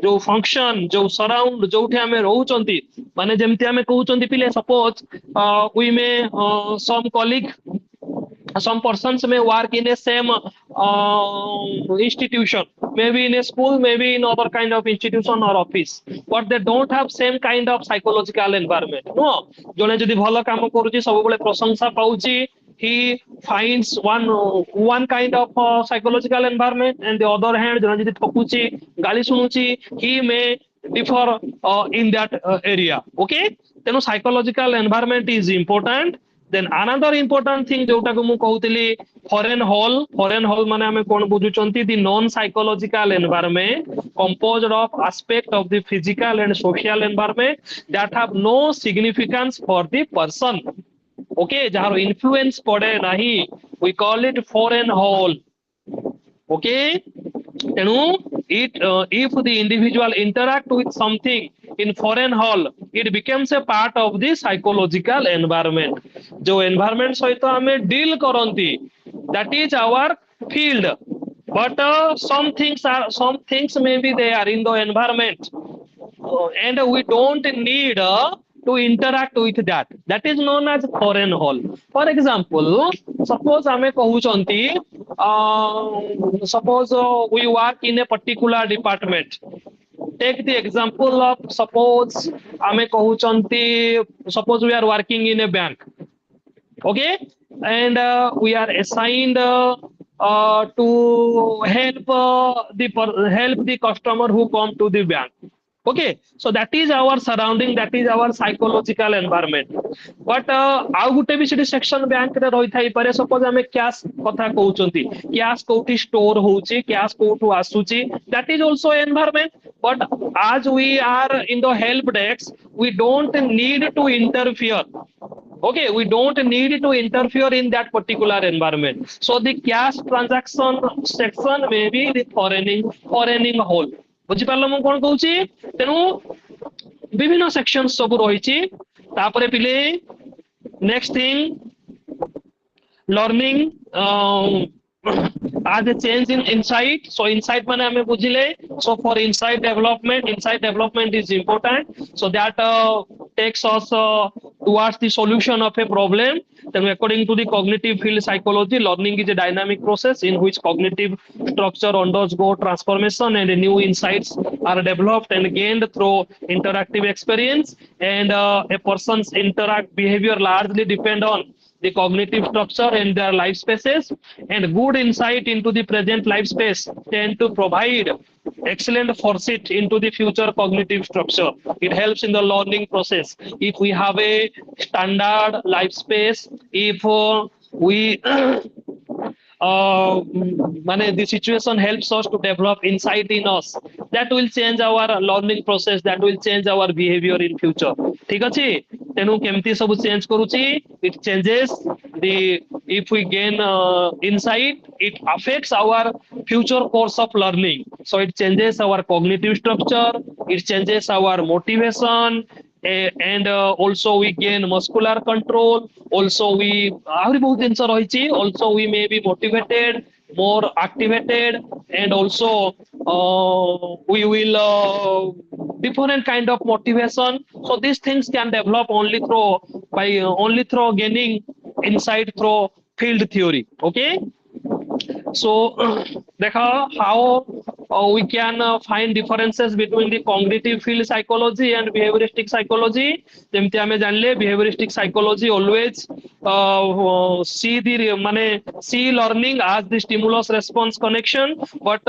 जो function, जो सराउंड, जोठे आमे रहउचंती, माने जेमति आमे कहउचंती पिले suppose we may some colleague, some persons may work in a same institution, maybe in a school, maybe in other kind of institution or office, but they don't have same kind of psychological environment. No, jone jodi bhalo kaam karuchi, sabu bole prashansa pauchi, he finds one kind of psychological environment, and the other hand jone jodi thakuchi, gali sunuchi, he may differ in that area. Okay, then psychological environment is important. Then another important thing जोटा को मु कहूतली foreign hall माने हमें कौन बुझुचंती the non psychological environment composed of aspect of the physical and social environment that have no significance for the person. Okay, jar influence पड़े नहीं, we call it foreign hall. Okay, ତେଣୁ if the individual interact with something in foreign hall, it becomes a part of the psychological environment. जो environment सहित हमें deal करंती, that is our field. But some things may be there in the environment, and we don't need to interact with that. That is known as foreign hall. For example, suppose ame कहूचंती, suppose we work in a particular department. Take the example of suppose ame कहूचंती, suppose we are working in a bank. Okay, and we are assigned to help the customer who come to the bank. Okay, so that is our surrounding, that is our psychological environment. But ଆଉ ଗୋଟେ ବି ସେଠି section bank ରେ ରହିଥାଇ ପାରେ, suppose ଆମେ cash କଥା କହୁଛନ୍ତି, cash କୋଉଠି store ହଉଛି, cash କୋଉଠୁ ଆସୁଛି, that is also environment. But as we are in the help desk, we don't need to interfere. Okay, we don't need to interfere in that particular environment. So the cash transaction section may be the foreigning whole. बुझिपारल मु कोन कहूची, तेनु विभिन्न section सब रहिची. तापरे पिले next thing learning as a change in insight. So insight माने हमें बुझिले. So for insight development is important. So that takes us towards the solution of a problem. Then according to the cognitive field psychology, learning is a dynamic process in which cognitive structure undergo transformation and new insights are developed and gained through interactive experience. And a person's behavior largely depend on the cognitive structure and their life spaces, and good insight into the present life space tend to provide excellent foresight into the future cognitive structure. It helps in the learning process. If we have a standard life space, if we the situation helps us to develop insight in us, that will change our learning process, that will change our behavior in future. ठीक अछि, तेनु केमती सब change करूची, it changes the, if we gain insight, it affects our future course of learning. So it changes our cognitive structure, it changes our motivation, and also we gain muscular control. Also we also we may be motivated, more activated, and also we will different kind of motivation. So these things can develop only through gaining insight through field theory. Okay, so देखा how we can find differences between the cognitive field psychology and behavioristic psychology. जेमती हमें जानले behavioristic psychology always see learning as the stimulus response connection, but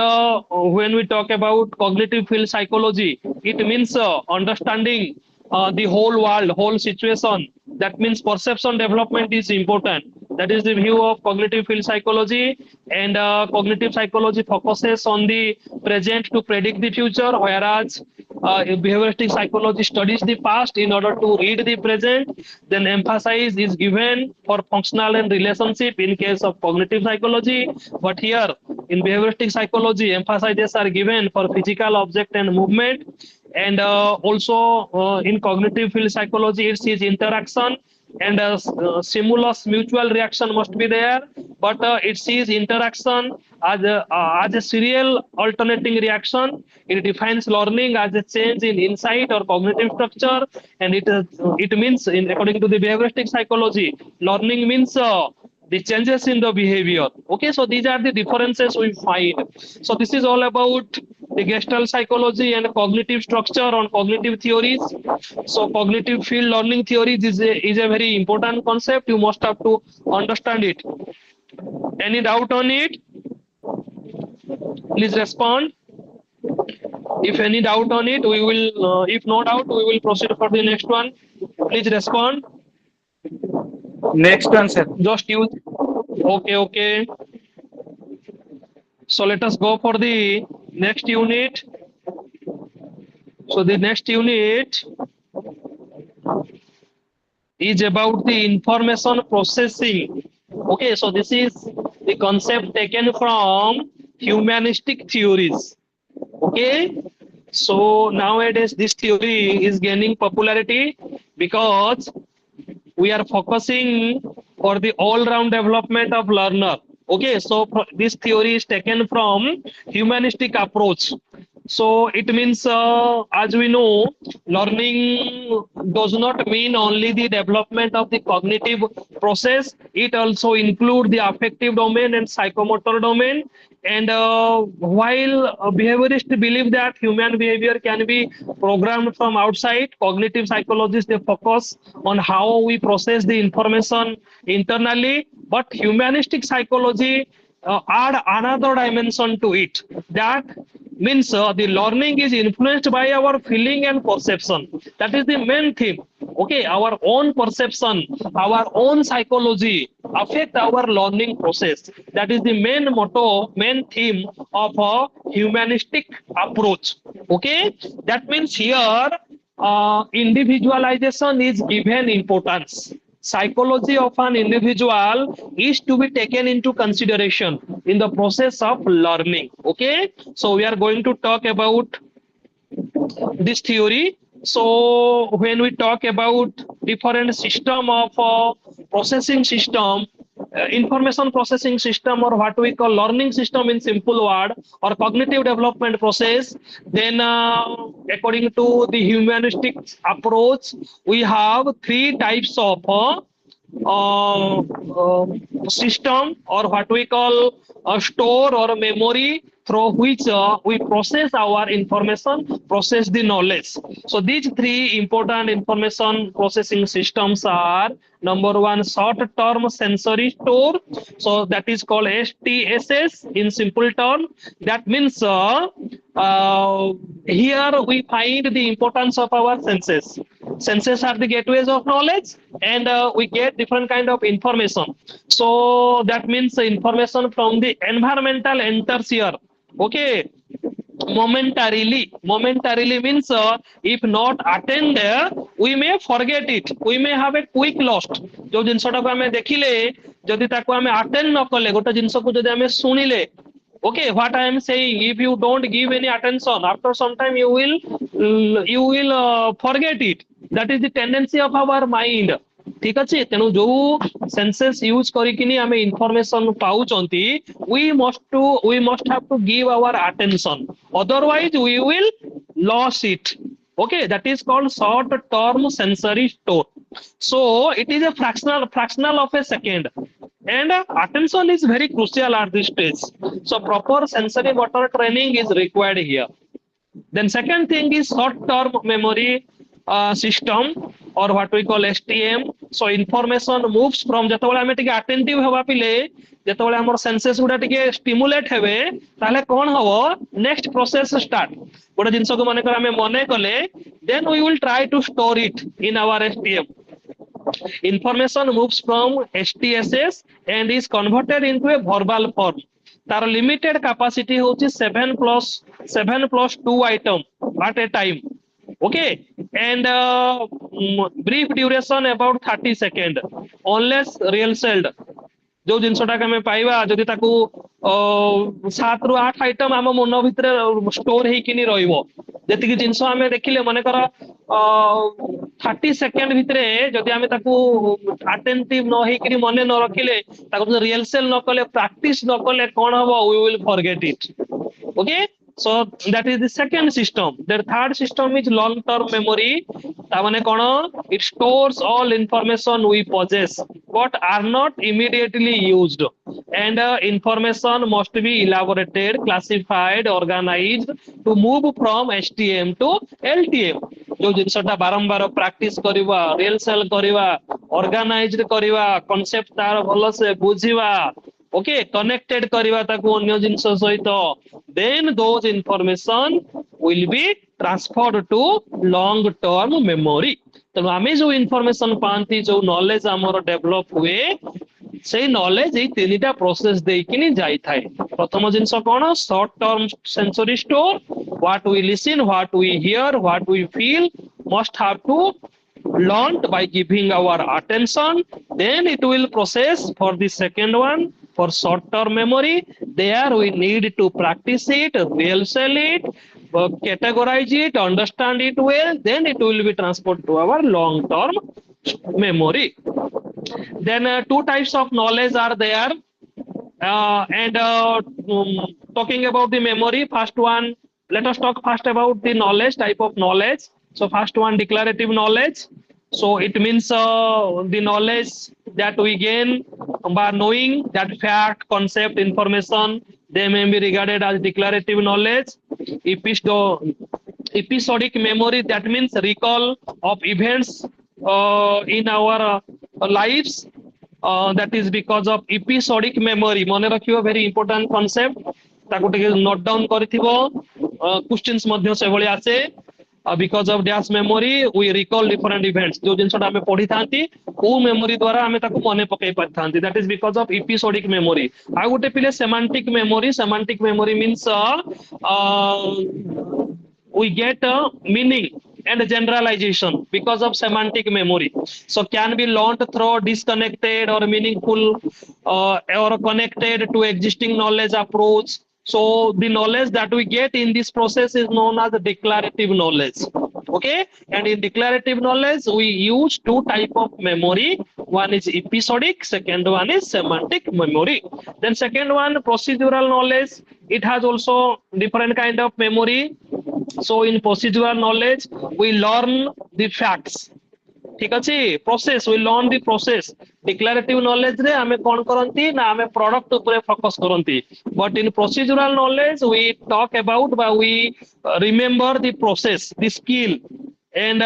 when we talk about cognitive field psychology, it means understanding the whole world, whole situation. That means perception development is important. That is the view of cognitive field psychology. And cognitive psychology focuses on the present to predict the future, whereas behavioristic psychology studies the past in order to read the present. Then emphasis is given for functional and relationship in case of cognitive psychology. But here in behavioristic psychology, emphases are given for physical object and movement. And also in cognitive field psychology, it sees interaction and stimulus mutual reaction must be there, but it sees interaction as a serial alternating reaction. It defines learning as a change in insight or cognitive structure, and it means, according to the behavioristic psychology, learning means the changes in the behavior. Okay, so these are the differences we find. So this is all about the Gestalt psychology and cognitive structure on cognitive theories. So cognitive field learning theories is a very important concept. You must have to understand it. Any doubt on it? Please respond. If any doubt on it, we will, if no doubt, we will proceed for the next one. Please respond. Next one, sir. Just use. Okay. So let us go for the next unit. So the next unit is about the information processing. Okay, so this is the concept taken from humanistic theories. Okay, so nowadays this theory is gaining popularity because we are focusing for the all-round development of learner. Okay, so this theory is taken from humanistic approach. So it means, as we know, learning does not mean only the development of the cognitive process. It also includes the affective domain and psychomotor domain. And while behaviorists believe that human behavior can be programmed from outside, cognitive psychologists they focus on how we process the information internally. But humanistic psychology add another dimension to it. That means the learning is influenced by our feeling and perception. That is the main theme. Okay, our own perception, our own psychology affect our learning process. That is the main motto, main theme of a humanistic approach. Okay, that means here individualization is given importance. Psychology of an individual is to be taken into consideration in the process of learning. Okay, so we are going to talk about this theory. So when we talk about different system of processing system, information processing system, or what we call learning system in simple word, or cognitive development process, then according to the humanistic approach, we have three types of system, or what we call a store or a memory, through which we process our information, process the knowledge. So these three important information processing systems are: number one, short term sensory store. So that is called STSS in simple term. That means here we find the importance of our senses. Senses are the gateways of knowledge, and we get different kind of information. So that means the information from the environmental enters here. Okay, momentarily means if not attend there, we may forget it, we may have a quick lost. जो जिनसटाको आमे देखिले जदि ताको आमे attend न कले गोटे जिनस को जदि आमे सुनिले, okay, what I am saying, if you don't give any attention, after some time you will forget it. That is the tendency of our mind. ठीक अच्छे, तेणु जो सेंसेस यूज करिकिनी आमे information पाउचंती, we must have to give our attention, otherwise we will lose it. Okay, that is called short term sensory store. So it is a fractional of a second, and attention is very crucial at this stage. So proper sensory motor training is required here. Then second thing is short term memory system, or what we call STM. So information moves from जतबेले आमे टिके attentive हवा पिले, जतबेले हमर senses गुडा टिके stimulate हेबे, ताले कोन हबो, next process start. गोटे जिंस को माने कर आमे मने कले, then we will try to store it in our STM. Information moves from STSS and is converted into a verbal form. तार limited capacity होची 7+2 item at a time. Okay, and brief duration about 30 seconds, unless real celled. जो जिनसटा आमे पाइबा जदि ताकू 7 ରୁ 8 item आम मन भितर स्टोर हेकिनी रहिबो, जति कि जिंस आमे देखिले माने कर 30 सेकंड भितरे जदि आमे ताकू अटेंटिव न हेकिनी मने न रखिले, ताकू रियल सेल न कले, प्रैक्टिस न कले, कोन हबो, we will forget it. Okay, so that is the second system. The third system is long term memory. तामाने कोन, it stores all information we possess but are not immediately used, and information must be elaborated, classified, organized to move from STM to LTM. जो जिनसटा बारंबार practice करिवा, rehearsal करिवा, organised करिवा, concept तार भलो से बुझिवा, okay, connected करिवा ताकू अन्य जिंस सहित, then those information will be transferred to long term memory. ତେଣୁ ଆମେ ଯୋଉ ଇନଫର୍ମେସନ ପାଆନ୍ତି ଯୋଉ ନଲେଜ ଆମର ଡେଭଲପ ହୁଏ ସେଇ ନଲେଜ ଏଇ ତିନିଟା ପ୍ରୋସେସ ଦେଇକିନି ଯାଇଥାଏ। ପ୍ରଥମ ଜିନିଷ କଣ short term sensory store what we listen, what we hear, what we feel must have to learned by giving our attention. Then it will process for the second one for short term memory. There we need to practice it, rehearsal it, categorize it, understand it well. Then it will be transferred to our long term memory. Then two types of knowledge are there. And talking about the memory, first one, let us talk first about the knowledge, type of knowledge. So first one, declarative knowledge. So it means the knowledge that we gain by knowing that fact, concept, information, they may be regarded as declarative knowledge. Episodic memory, that means recall of events in our lives. That is because of episodic memory. मने रखियो very important concept. ताको टिके note down करिथिबो. Questions मध्य से भली आसे. Because of dash memory we recall different events. जो जिनसटा हमें पढ़ी थांती को मेमोरी द्वारा हमें ताको मने पकई पाथांती. That is because of episodic memory. आ गोटे पिले semantic memory. Semantic memory means we get meaning and generalization because of semantic memory. So can be learned through disconnected or meaningful or connected to existing knowledge approach. So the knowledge that we get in this process is known as declarative knowledge. Okay, and in declarative knowledge we use two type of memory. One is episodic, second one is semantic memory. Then second one, procedural knowledge. It has also different kind of memory. So in procedural knowledge we learn the facts. ठीक अच्छे process we learn the process. Declarative knowledge रे हमें कौन करंती ना हमें product ऊपर focus करंती. But in procedural knowledge we talk about बा we remember the process the skill and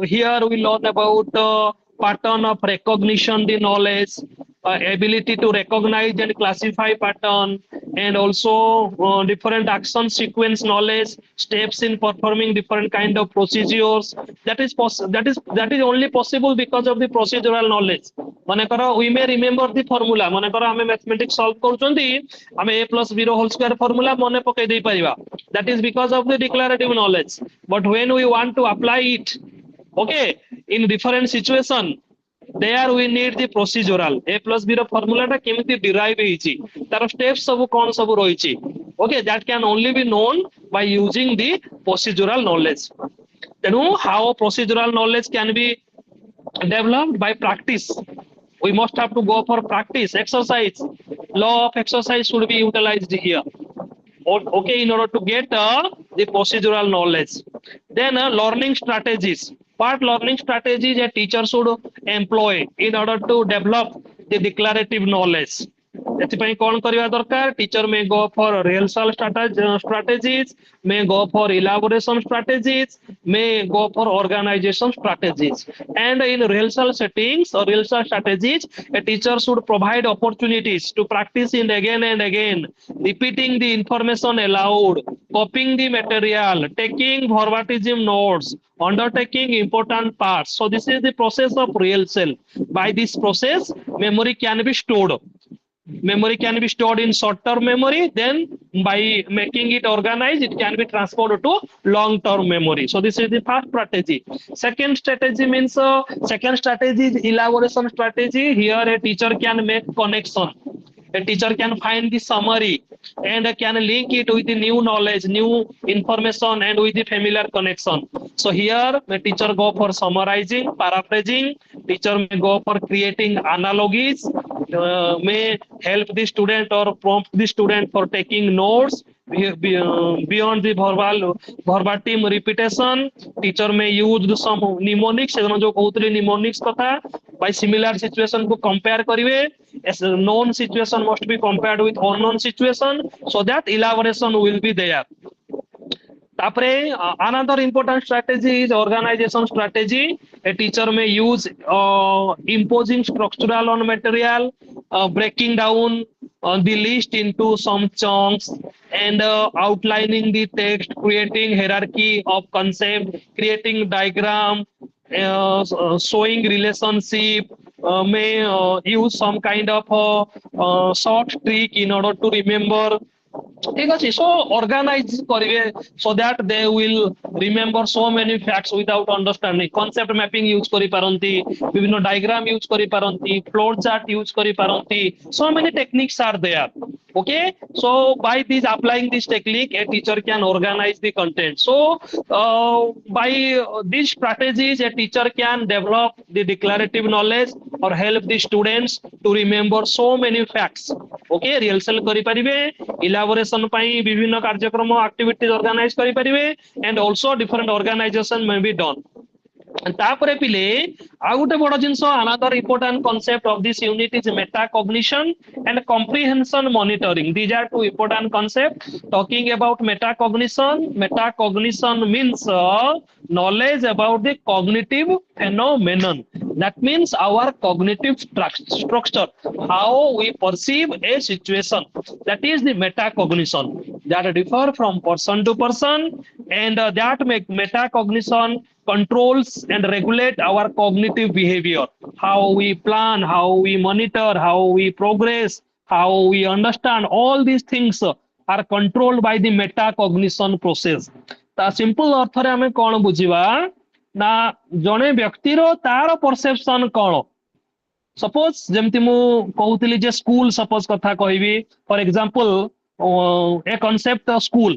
here we learn about pattern of recognition, the knowledge, ability to recognize and classify pattern, and also different action sequence knowledge, steps in performing different kind of procedures. That is only possible because of the procedural knowledge. Manekar we may remember the formula. Manekar हमें mathematics solve करूचंती हमें a plus b whole square formula मने पके दे परिबा. That is because of the declarative knowledge. But when we want to apply it, okay, in different situation, there we need the procedural. A plus b ର formula ଟା କେମିତି derive ହେଇଛି, ତାର steps ସବୁ କଣ ସବୁ ରହିଛି. Okay, that can only be known by using the procedural knowledge. ତେଣୁ how procedural knowledge can be developed by practice. We must have to go for practice, exercise. Law of exercise should be utilized here. Okay, in order to get the procedural knowledge. Then learning strategies. What learning strategies a teacher should employ in order to develop the declarative knowledge. एथिपाई कौन करिवा दरकार. Teacher में go for rehearsal strategies, may go for elaboration strategies, may go for organization strategies. And in rehearsal settings or rehearsal strategies, a teacher should provide opportunities to practice it again and again, repeating the information aloud, copying the material, taking verbatim notes, undertaking important parts. So this is the process of rehearsal. By this process, memory can be stored. Memory can be stored in short-term memory. Then by making it organized, it can be transferred to long-term memory. So this is the first strategy. Second strategy means second strategy is elaboration strategy. Here a teacher can make connection. A teacher can find the summary and can link it with the new knowledge, new information, and with the familiar connection. So here the teacher go for summarizing, paraphrasing. Teacher may go for creating analogies, may help the student or prompt the student for taking notes. Beyond the verbatim repetition, teacher may use some mnemonics. जो कहते mnemonics कथा by similar situation को compare करिवे. As a known situation must be compared with unknown situation, so that elaboration will be there. Tapre, another important strategy is organization strategy. A teacher may use imposing structural on material, breaking down the list into some chunks, and outlining the text, creating hierarchy of concept, creating diagram, showing relationship, may use some kind of short trick in order to remember. ঠিক আছে, so organize କରିବେ so that they will remember so many facts without understanding. Concept mapping use କରିପାରନ୍ତି, ବିଭିନ୍ନ diagram use କରିପାରନ୍ତି, flow chart use କରିପାରନ୍ତି, so many techniques are there. Okay, so by this applying this technique a teacher can organize the content. So by these strategies a teacher can develop the declarative knowledge or help the students to remember so many facts. Okay, rehearsal କରିପାରିବେ, elaboration ପାଇଁ ବିଭିନ୍ନ କାର୍ଯ୍ୟକ୍ରମ activities organize କରିପାରିବେ, and also different organization may be done. ତାପରେ ପିଲେ ଆଉ ଗୋଟେ ବଡ ଜିନିଷ, another important concept of this unit is metacognition and comprehension monitoring. These are two important concepts. Talking about metacognition means knowledge about the cognitive phenomenon. That means our cognitive structure, how we perceive a situation. That is the metacognition that differ from person to person, and that make metacognition controls and regulate our cognitive behavior, how we plan, how we monitor, how we progress, how we understand. All these things are controlled by the metacognition process. ତା simple ଅର୍ଥରେ ଆମେ କଣ ବୁଝିବା ନା, ଜଣେ ବ୍ୟକ୍ତିର ତାର perception କଣ। suppose ଯେମିତି ମୁଁ କହୁଥିଲି ଯେ ସ୍କୁଲ suppose କଥା କହିବି, for example a concept of school.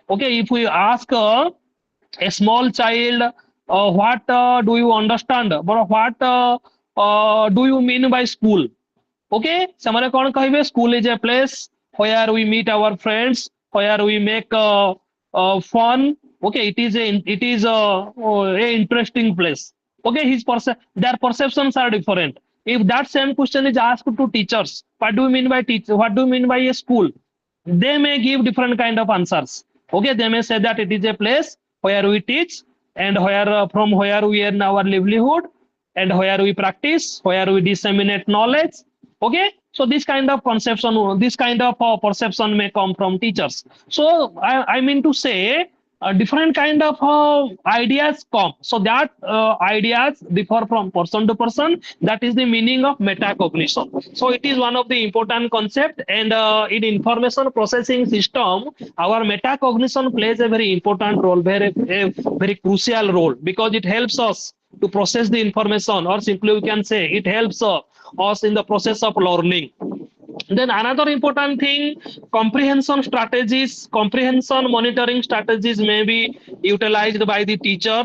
Okay, if we ask a small child what do you understand, but what do you mean by school? Okay, ସେମାନେ କଣ କହିବେ, school is a place where we meet our friends, where we make fun. Okay, it is a interesting place. Okay, their perceptions are different. If that same question is asked to teachers, what do you mean by teacher, what do you mean by a school, they may give different kind of answers. Okay, they may say that it is a place where we teach, and where from where we earn our livelihood, and where we practice, where we disseminate knowledge. Okay, so this kind of conception, this kind of perception may come from teachers. So I mean to say different kind of ideas come, so that ideas differ from person to person. That is the meaning of metacognition. So it is one of the important concept, and in information processing system our metacognition plays a very important role, a very crucial role, because it helps us to process the information, or simply we can say it helps us in the process of learning. Then another important thing, comprehension strategies, comprehension monitoring strategies may be utilized by the teacher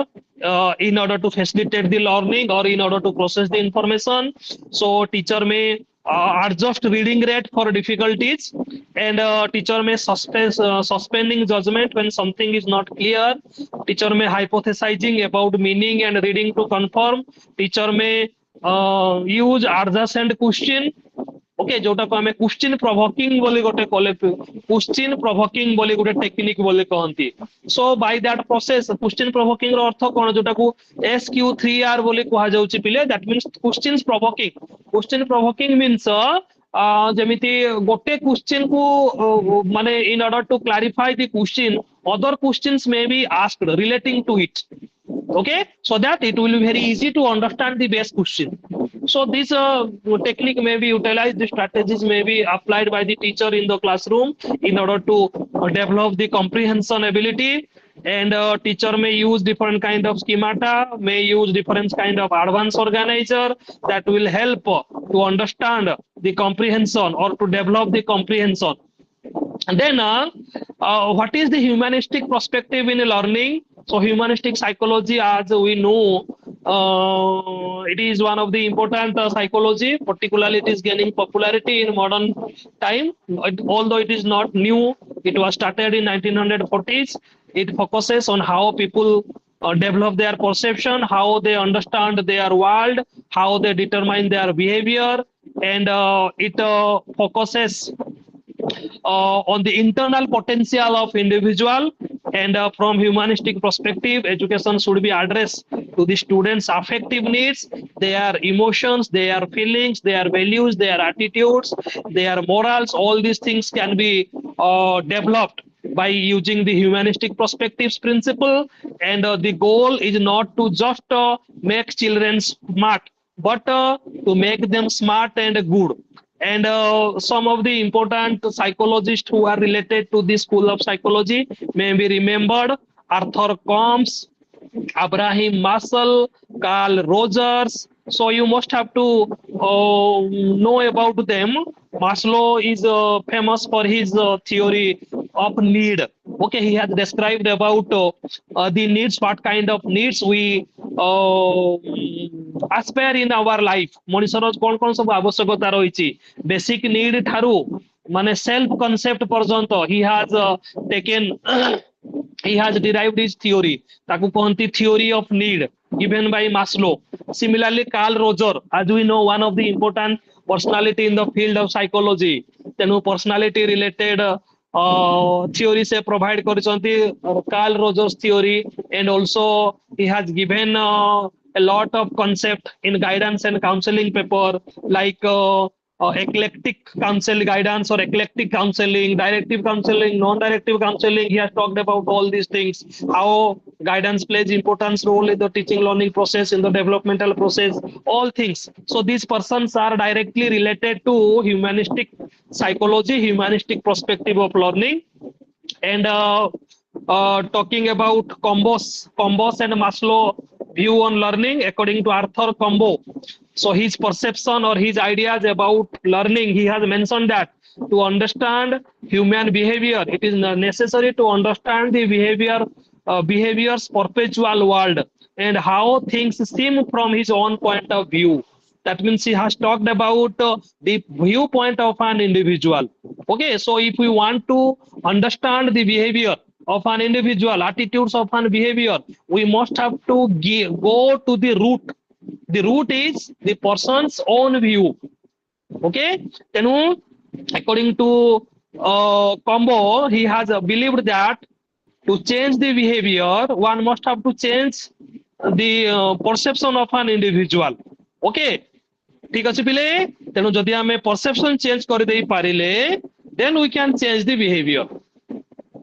in order to facilitate the learning, or in order to process the information. So teacher may adjust reading rate for difficulties, and teacher may suspending judgment when something is not clear. Teacher may hypothesizing about meaning and reading to confirm. Teacher may use adjacent question. Okay, जोटा को हमें question provoking बोली गोटे question provoking बोली गोटे technique बोली कहंती. So by that process question provoking रो अर्थ कोन, जोटा को SQ3R बोली कहा जाउची पिले, that means question provoking. Question provoking means जेमिति गोटे क्वेश्चन को माने in order to clarify the question other questions may be asked relating to it. Okay, so that it will be very easy to understand the base question. So this technique may be utilized, the strategies may be applied by the teacher in the classroom in order to develop the comprehension ability. And teacher may use different kind of schemata, may use different kind of advanced organizer that will help to understand the comprehension or to develop the comprehension. And then what is the humanistic perspective in learning? So humanistic psychology, as we know, it is one of the important psychology. Particularly, it is gaining popularity in modern time. Although it is not new, it was started in 1940s. It focuses on how people develop their perception, how they understand their world, how they determine their behavior, and it focuses on the internal potential of individual. And from humanistic perspective, education should be addressed to the students' affective needs, their emotions, their feelings, their values, their attitudes, their morals. All these things can be developed by using the humanistic perspectives principle, and the goal is not to just make children smart, but to make them smart and good. And some of the important psychologists who are related to the school of psychology may be remembered: Arthur Combs, Abraham Maslow, Carl Rogers. So you must have to know about them. Maslow is famous for his theory of need. Okay, he has described about the needs, what kind of needs we aspire in our life. मनुष्यर कौन कौन सब आवश्यकता रही basic need ठारू माने self concept पर्यंत he has taken he has derived his theory ताकू कहती theory of need given by Maslow. Similarly, Carl Roger, as we know, one of the important personality in the field of psychology, तेनु personality related theory से provide करिसंती Carl Rogers theory, and also he has given a lot of concept in guidance and counseling paper like eclectic counsel guidance or eclectic counseling, directive counseling, non-directive counseling. He has talked about all these things, how guidance plays important role in the teaching learning process, in the developmental process, all things. So these persons are directly related to humanistic psychology, humanistic perspective of learning. And talking about Combos and Maslow view on learning, according to Arthur Combo. So his perception or his ideas about learning, he has mentioned that to understand human behavior, it is necessary to understand the behavior's perpetual world and how things seem from his own point of view. That means he has talked about the viewpoint of an individual. Okay, so if we want to understand the behavior of an individual, attitudes of an behavior, we must have to go to the root. The root is the person's own view. Okay, then according to Combo, he has believed that to change the behavior, one must have to change the perception of an individual. Okay, ठीक अच्छे पिले तेणु जदि आमे perception change कर दे पारिले then we can change the behavior,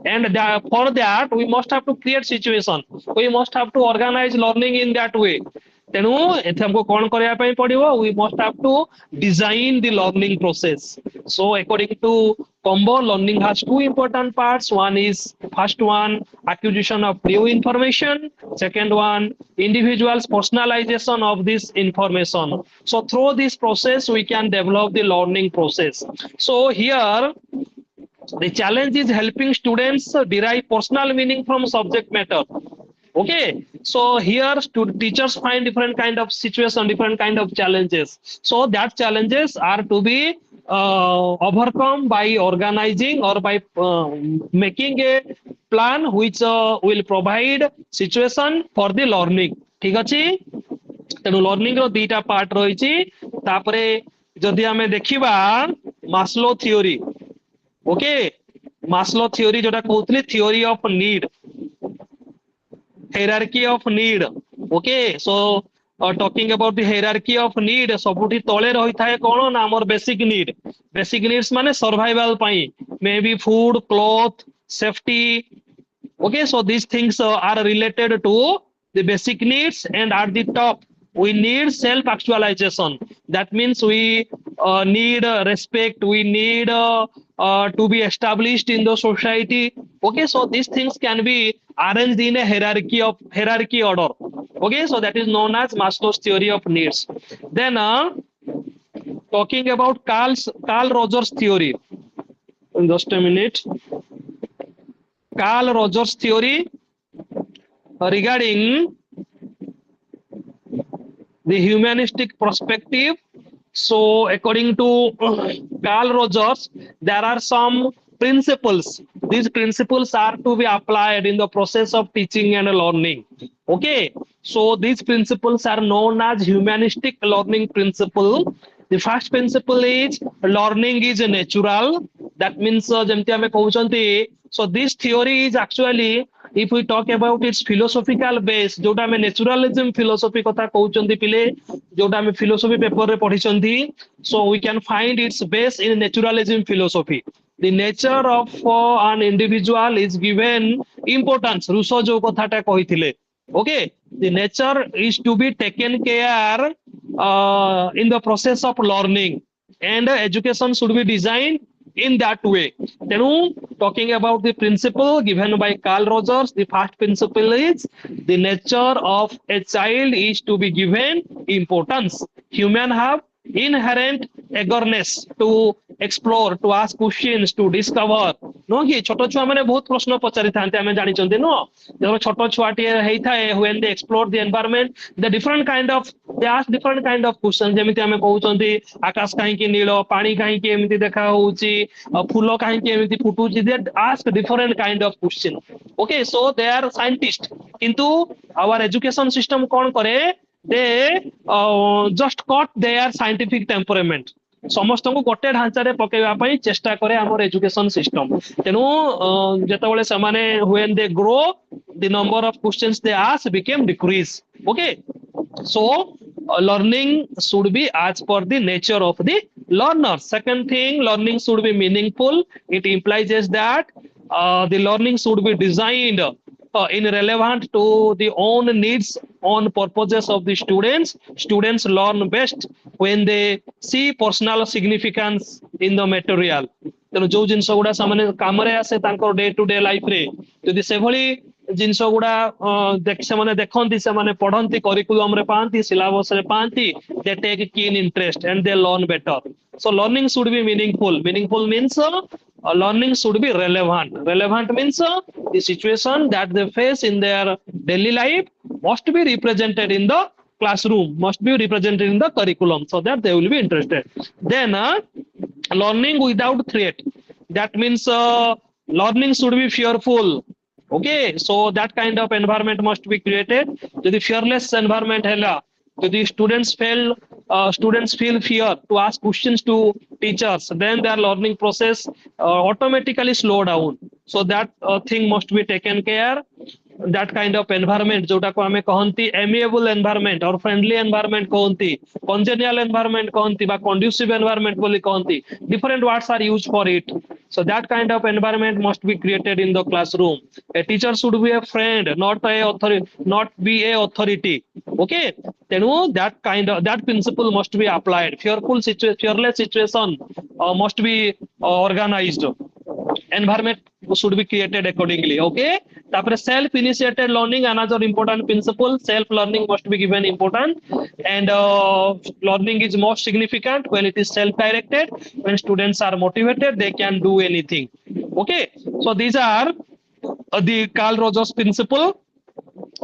and for that we must have to create situation, we must have to organize learning in that way. तेणु एथे हमको कौन करया पई पड़िबो, we must have to design the learning process. So according to Combo, learning has two important parts. One is, first one, acquisition of new information. Second one, individual's personalization of this information. So through this process we can develop the learning process. So here the challenge is helping students derive personal meaning from subject matter. Okay, so here teachers find different kind of situation, different kind of challenges. So that challenges are to be overcome by organizing or by making a plan which will provide situation for the learning. ठीक अछि तेणु learning रो दुईटा part रही तापरे जदि आमे देखिबा Maslow theory. Okay, Maslow theory जोटा कहउतली theory of need, hierarchy of need. Okay, so talking about the hierarchy of need, सबुठी तळे रही थाए कोन ना हमर बेसिक नीड. बेसिक नीड्स माने सर्वाइवल पई, may be food, cloth, safety. Okay, so these things are related to the basic needs, and at the top we need self actualization. That means we need respect, we need to be established in the society. Okay, so these things can be arranged in a hierarchy order. Okay, so that is known as Maslow's theory of needs. Then talking about Carl Rogers theory, in just a minute. Carl Rogers theory regarding the humanistic perspective. So according to Carl Rogers, there are some principles. These principles are to be applied in the process of teaching and learning. Okay, so these principles are known as humanistic learning principle. The first principle is learning is natural. That means जेमती हमें कहउचंती. So this theory is actually, if we talk about its philosophical base, जोटा हमें naturalism philosophy कथा कहउचंती पिले, जोटा हमें philosophy paper रे पढिचंती. So we can find its base in naturalism philosophy. the nature of an individual is given importance. Rousseau jo kothata kahithile. Okay, the nature is to be taken care in the process of learning, and education should be designed in that way. Then, talking about the principle given by Carl Rogers, the first principle is the nature of a child is to be given importance. Human have inherent eagerness to explore, to ask questions, to discover. No कि छोट छुआ मैंने बहुत प्रश्न पचारि थांते आमे जानि चंदे no जब छोट छुआटी हेई थाए when they explore the environment the different kind of they ask different kind of questions जेमिति आमे कहउचंदी आकाश काहे कि नीलो पानी काहे कि एमिति देखा होउची फूलो काहे कि एमिति फुटुची they ask different kind of question. Okay, so they are scientists किंतु our education system कोन करे they just caught their scientific temperament. समस्त को गोटे ढांचारे पकेवा पई चेष्टा करे हमर एजुकेशन सिस्टम तेनु जेतबेले समाने when they grow the number of questions they ask became decrease. Okay, so learning should be as per the nature of the learner. Second thing, learning should be meaningful. It implies that the learning should be designed in relevant to the own needs, own purposes of the students. Students learn best when they see personal significance in the material. ତେଣୁ ଯୋଉ ଜିନିଷ ଗୁଡା ସେମାନେ କାମରେ ଆସେ ତାଙ୍କର day two day life ରେ ଯଦି ସେଭଳି ଜିନିଷ ଗୁଡା ସେମାନେ ଦେଖନ୍ତି ସେମାନେ ପଢନ୍ତି କରିକୁଲମ ରେ ପାଆନ୍ତି ସିଲାବସ ରେ ପାଆନ୍ତି they take keen interest and they learn better. So learning should be meaningful. Meaningful means learning should be relevant. Relevant means the situation that they face in their daily life must be represented in the classroom, must be represented in the curriculum so that they will be interested. Then learning without threat. That means learning should be fearful. Okay, so that kind of environment must be created. To the fearless environment, the students feel fear to ask questions to teachers. Then their learning process automatically slow down. So that thing must be taken care. That kind of environment, जोटा को हमें कहंती amiable environment or friendly environment कहंती, congenial environment कहंती, बा conducive environment बोली कहंती. Different words are used for it. So that kind of environment must be created in the classroom. A teacher should be a friend, not a authority, not be a authority. Okay, then that principle must be applied. Fearless situation must be organized. Environment should be created accordingly. Okay, tapre self initiated learning, another important principle. Self learning must be given important, and learning is most significant when it is self directed. When students are motivated they can do anything. Okay, so these are the Carl Rogers principle.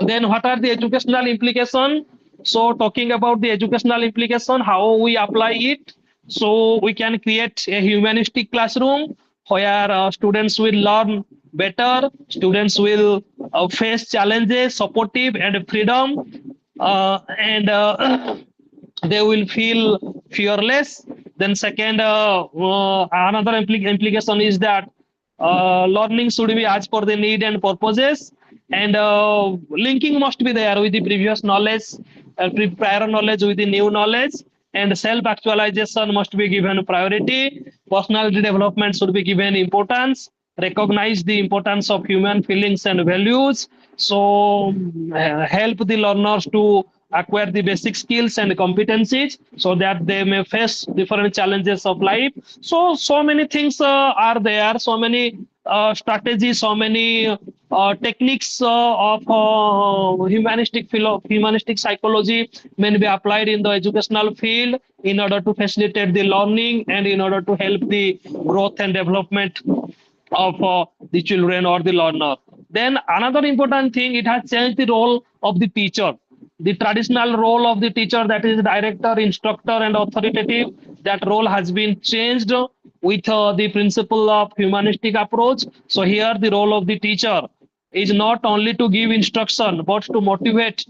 Then what are the educational implication? So talking about the educational implication, how we apply it, so we can create a humanistic classroom where students will learn better, students will face challenges, supportive and freedom, and they will feel fearless. Then second, another implication is that learning should be as per the need and purposes, and linking must be there with the previous knowledge, prior knowledge with the new knowledge, and self-actualization must be given priority. Personality development should be given importance. Recognize the importance of human feelings and values. So help the learners to acquire the basic skills and competencies so that they may face different challenges of life. So many things are there, so many strategies, so many techniques of humanistic psychology may be applied in the educational field in order to facilitate the learning and in order to help the growth and development of the children or the learner. Then another important thing, it has changed the role of the teacher. The traditional role of the teacher, that is director, instructor and authoritative, that role has been changed with the principle of humanistic approach. So here the role of the teacher is not only to give instruction but to motivate,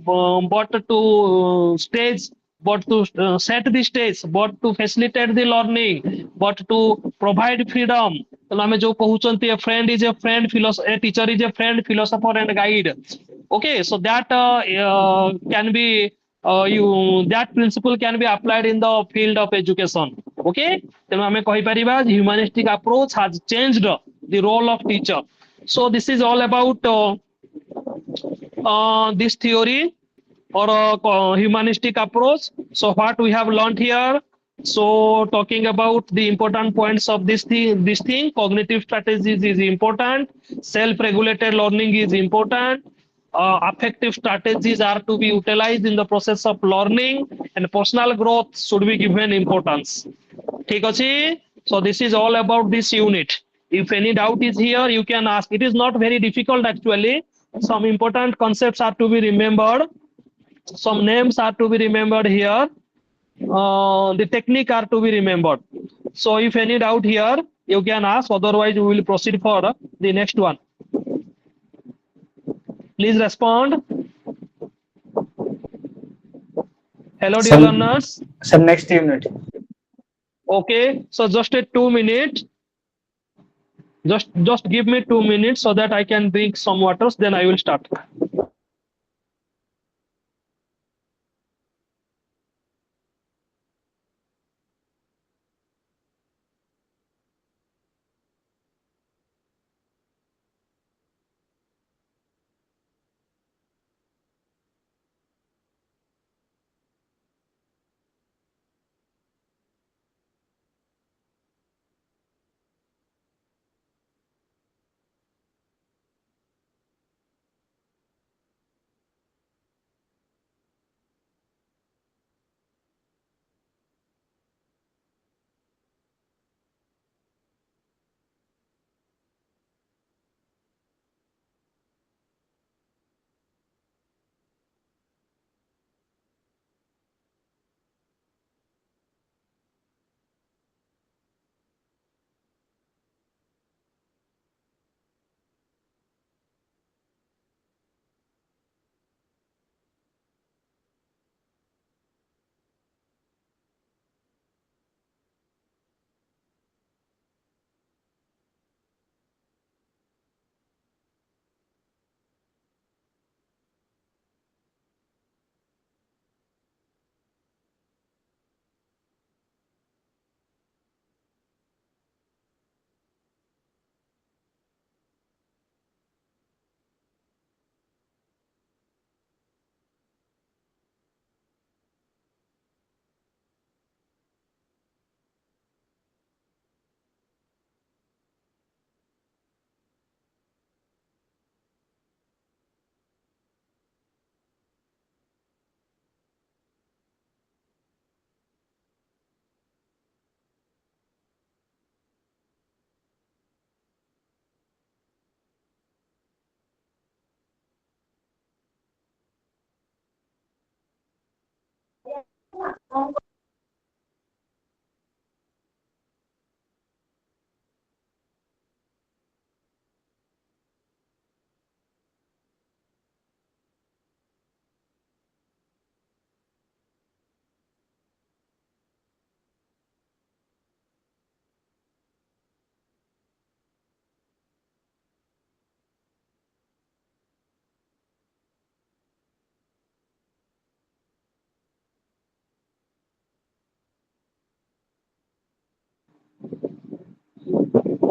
but to set the stage, but to facilitate the learning, but to provide freedom. A friend is a friend, a teacher is a friend, philosopher and guide. Okay, so that can be that principle can be applied in the field of education. Okay, ତେଣୁ ଆମେ କହିପାରିବା humanistic approach has changed the role of teacher. So this is all about this theory or humanistic approach. So what we have learned here, so talking about the important points of this thing, cognitive strategies is important, self-regulated learning is important, affective strategies are to be utilized in the process of learning, and personal growth should be given importance. ठीक ଅଛି. So this is all about this unit. If any doubt is here, you can ask. It is not very difficult actually. Some important concepts are to be remembered. Some names are to be remembered here. The technique are to be remembered. So if any doubt here, you can ask. Otherwise, we will proceed for the next one. Please respond. Hello, dear learners. Some next unit. Okay. So just a 2 minutes. Just give me 2 minutes so that I can drink some waters. Then I will start.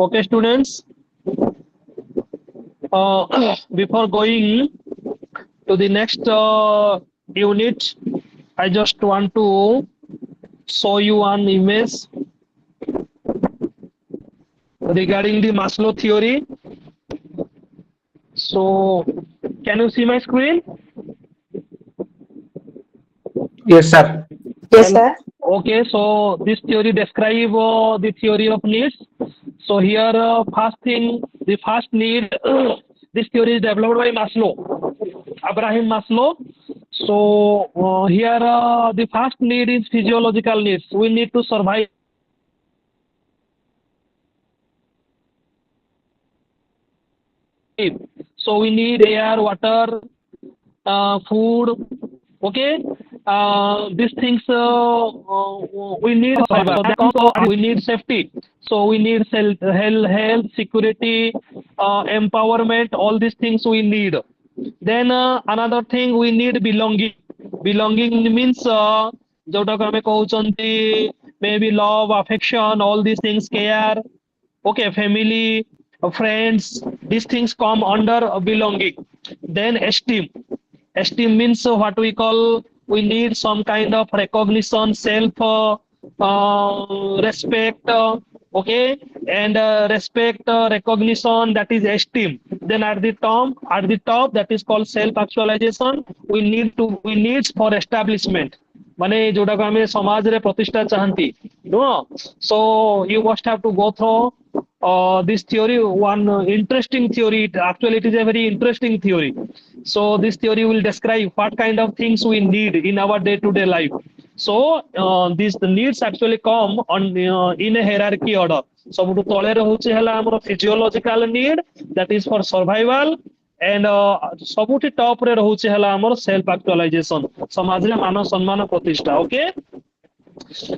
Okay, students. Before going to the next unit, I just want to show you one image regarding the Maslow theory. So, can you see my screen? Yes, sir. Yes, sir. Okay, so this theory describe the theory of needs. So here, the first need, this theory is developed by Maslow, Abraham Maslow. So here, the first need is physiological needs. We need to survive. So we need air, water, food. Okay, these things we need survival. We need safety. So we need health, security, empowerment. All these things we need. Then another thing we need belonging. Belonging means जोटा को हमें कहउचंती maybe love, affection, all these things, care. Okay, family, friends, these things come under belonging. Then esteem. Esteem means what we call, we need some kind of recognition, self respect, okay, and respect, recognition, that is esteem. Then at the top, that is called self actualization. We needs for establishment. ମାନେ ଯୋଉଟାକୁ ଆମେ ସମାଜରେ ପ୍ରତିଷ୍ଠା ଚାହାନ୍ତି ନୁହଁ. So you must have to go through this theory. One interesting theory. Actually, it is a very interesting theory. So this theory will describe what kind of things we need in our day-to-day life. So these needs actually come on in a hierarchy order. ସବୁଠୁ ତଳେ ରହୁଛି ହେଲା ଆମର physiological need, that is for survival. And ସବୁଠି top ରେ ରହୁଛି ହେଲା ଆମର self actualization, ସମାଜରେ ମାନ ସମ୍ମାନ ପ୍ରତିଷ୍ଠା. Okay,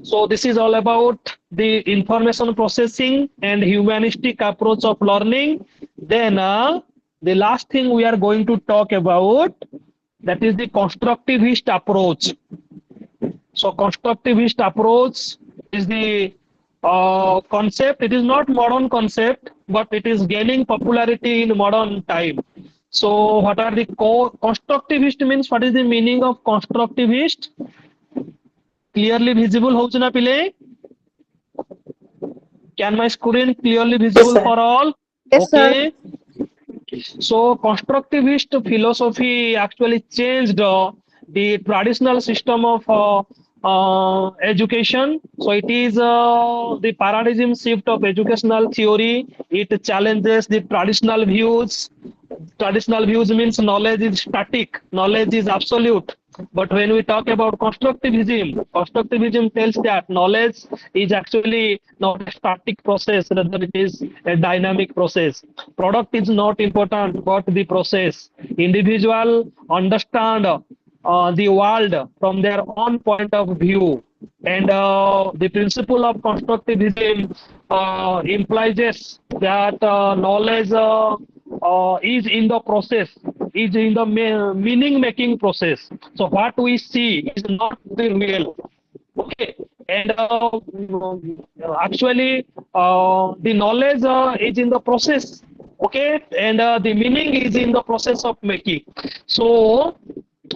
so this is all about the information processing and humanistic approach of learning. Then the last thing we are going to talk about, that is the constructivist approach. So constructivist approach is the concept. It is not modern concept, but it is gaining popularity in modern time. So what are the constructivist means? What is the meaning of constructivist? Clearly visible hoଉଛି na pile? Can my screen clearly visible for all? Yes, sir. Okay. So constructivist philosophy actually changed the traditional system of education. So it is the paradigm shift of educational theory. It challenges the traditional views. Traditional views means knowledge is static, knowledge is absolute. But when we talk about constructivism tells that knowledge is actually not a static process, rather it is a dynamic process. Product is not important, but the process. Individual understand the world from their own point of view. And the principle of constructivism implies that knowledge is in the process, is in the meaning making process. So what we see is not the real. Okay, and actually the knowledge is in the process. Okay, and the meaning is in the process of making. So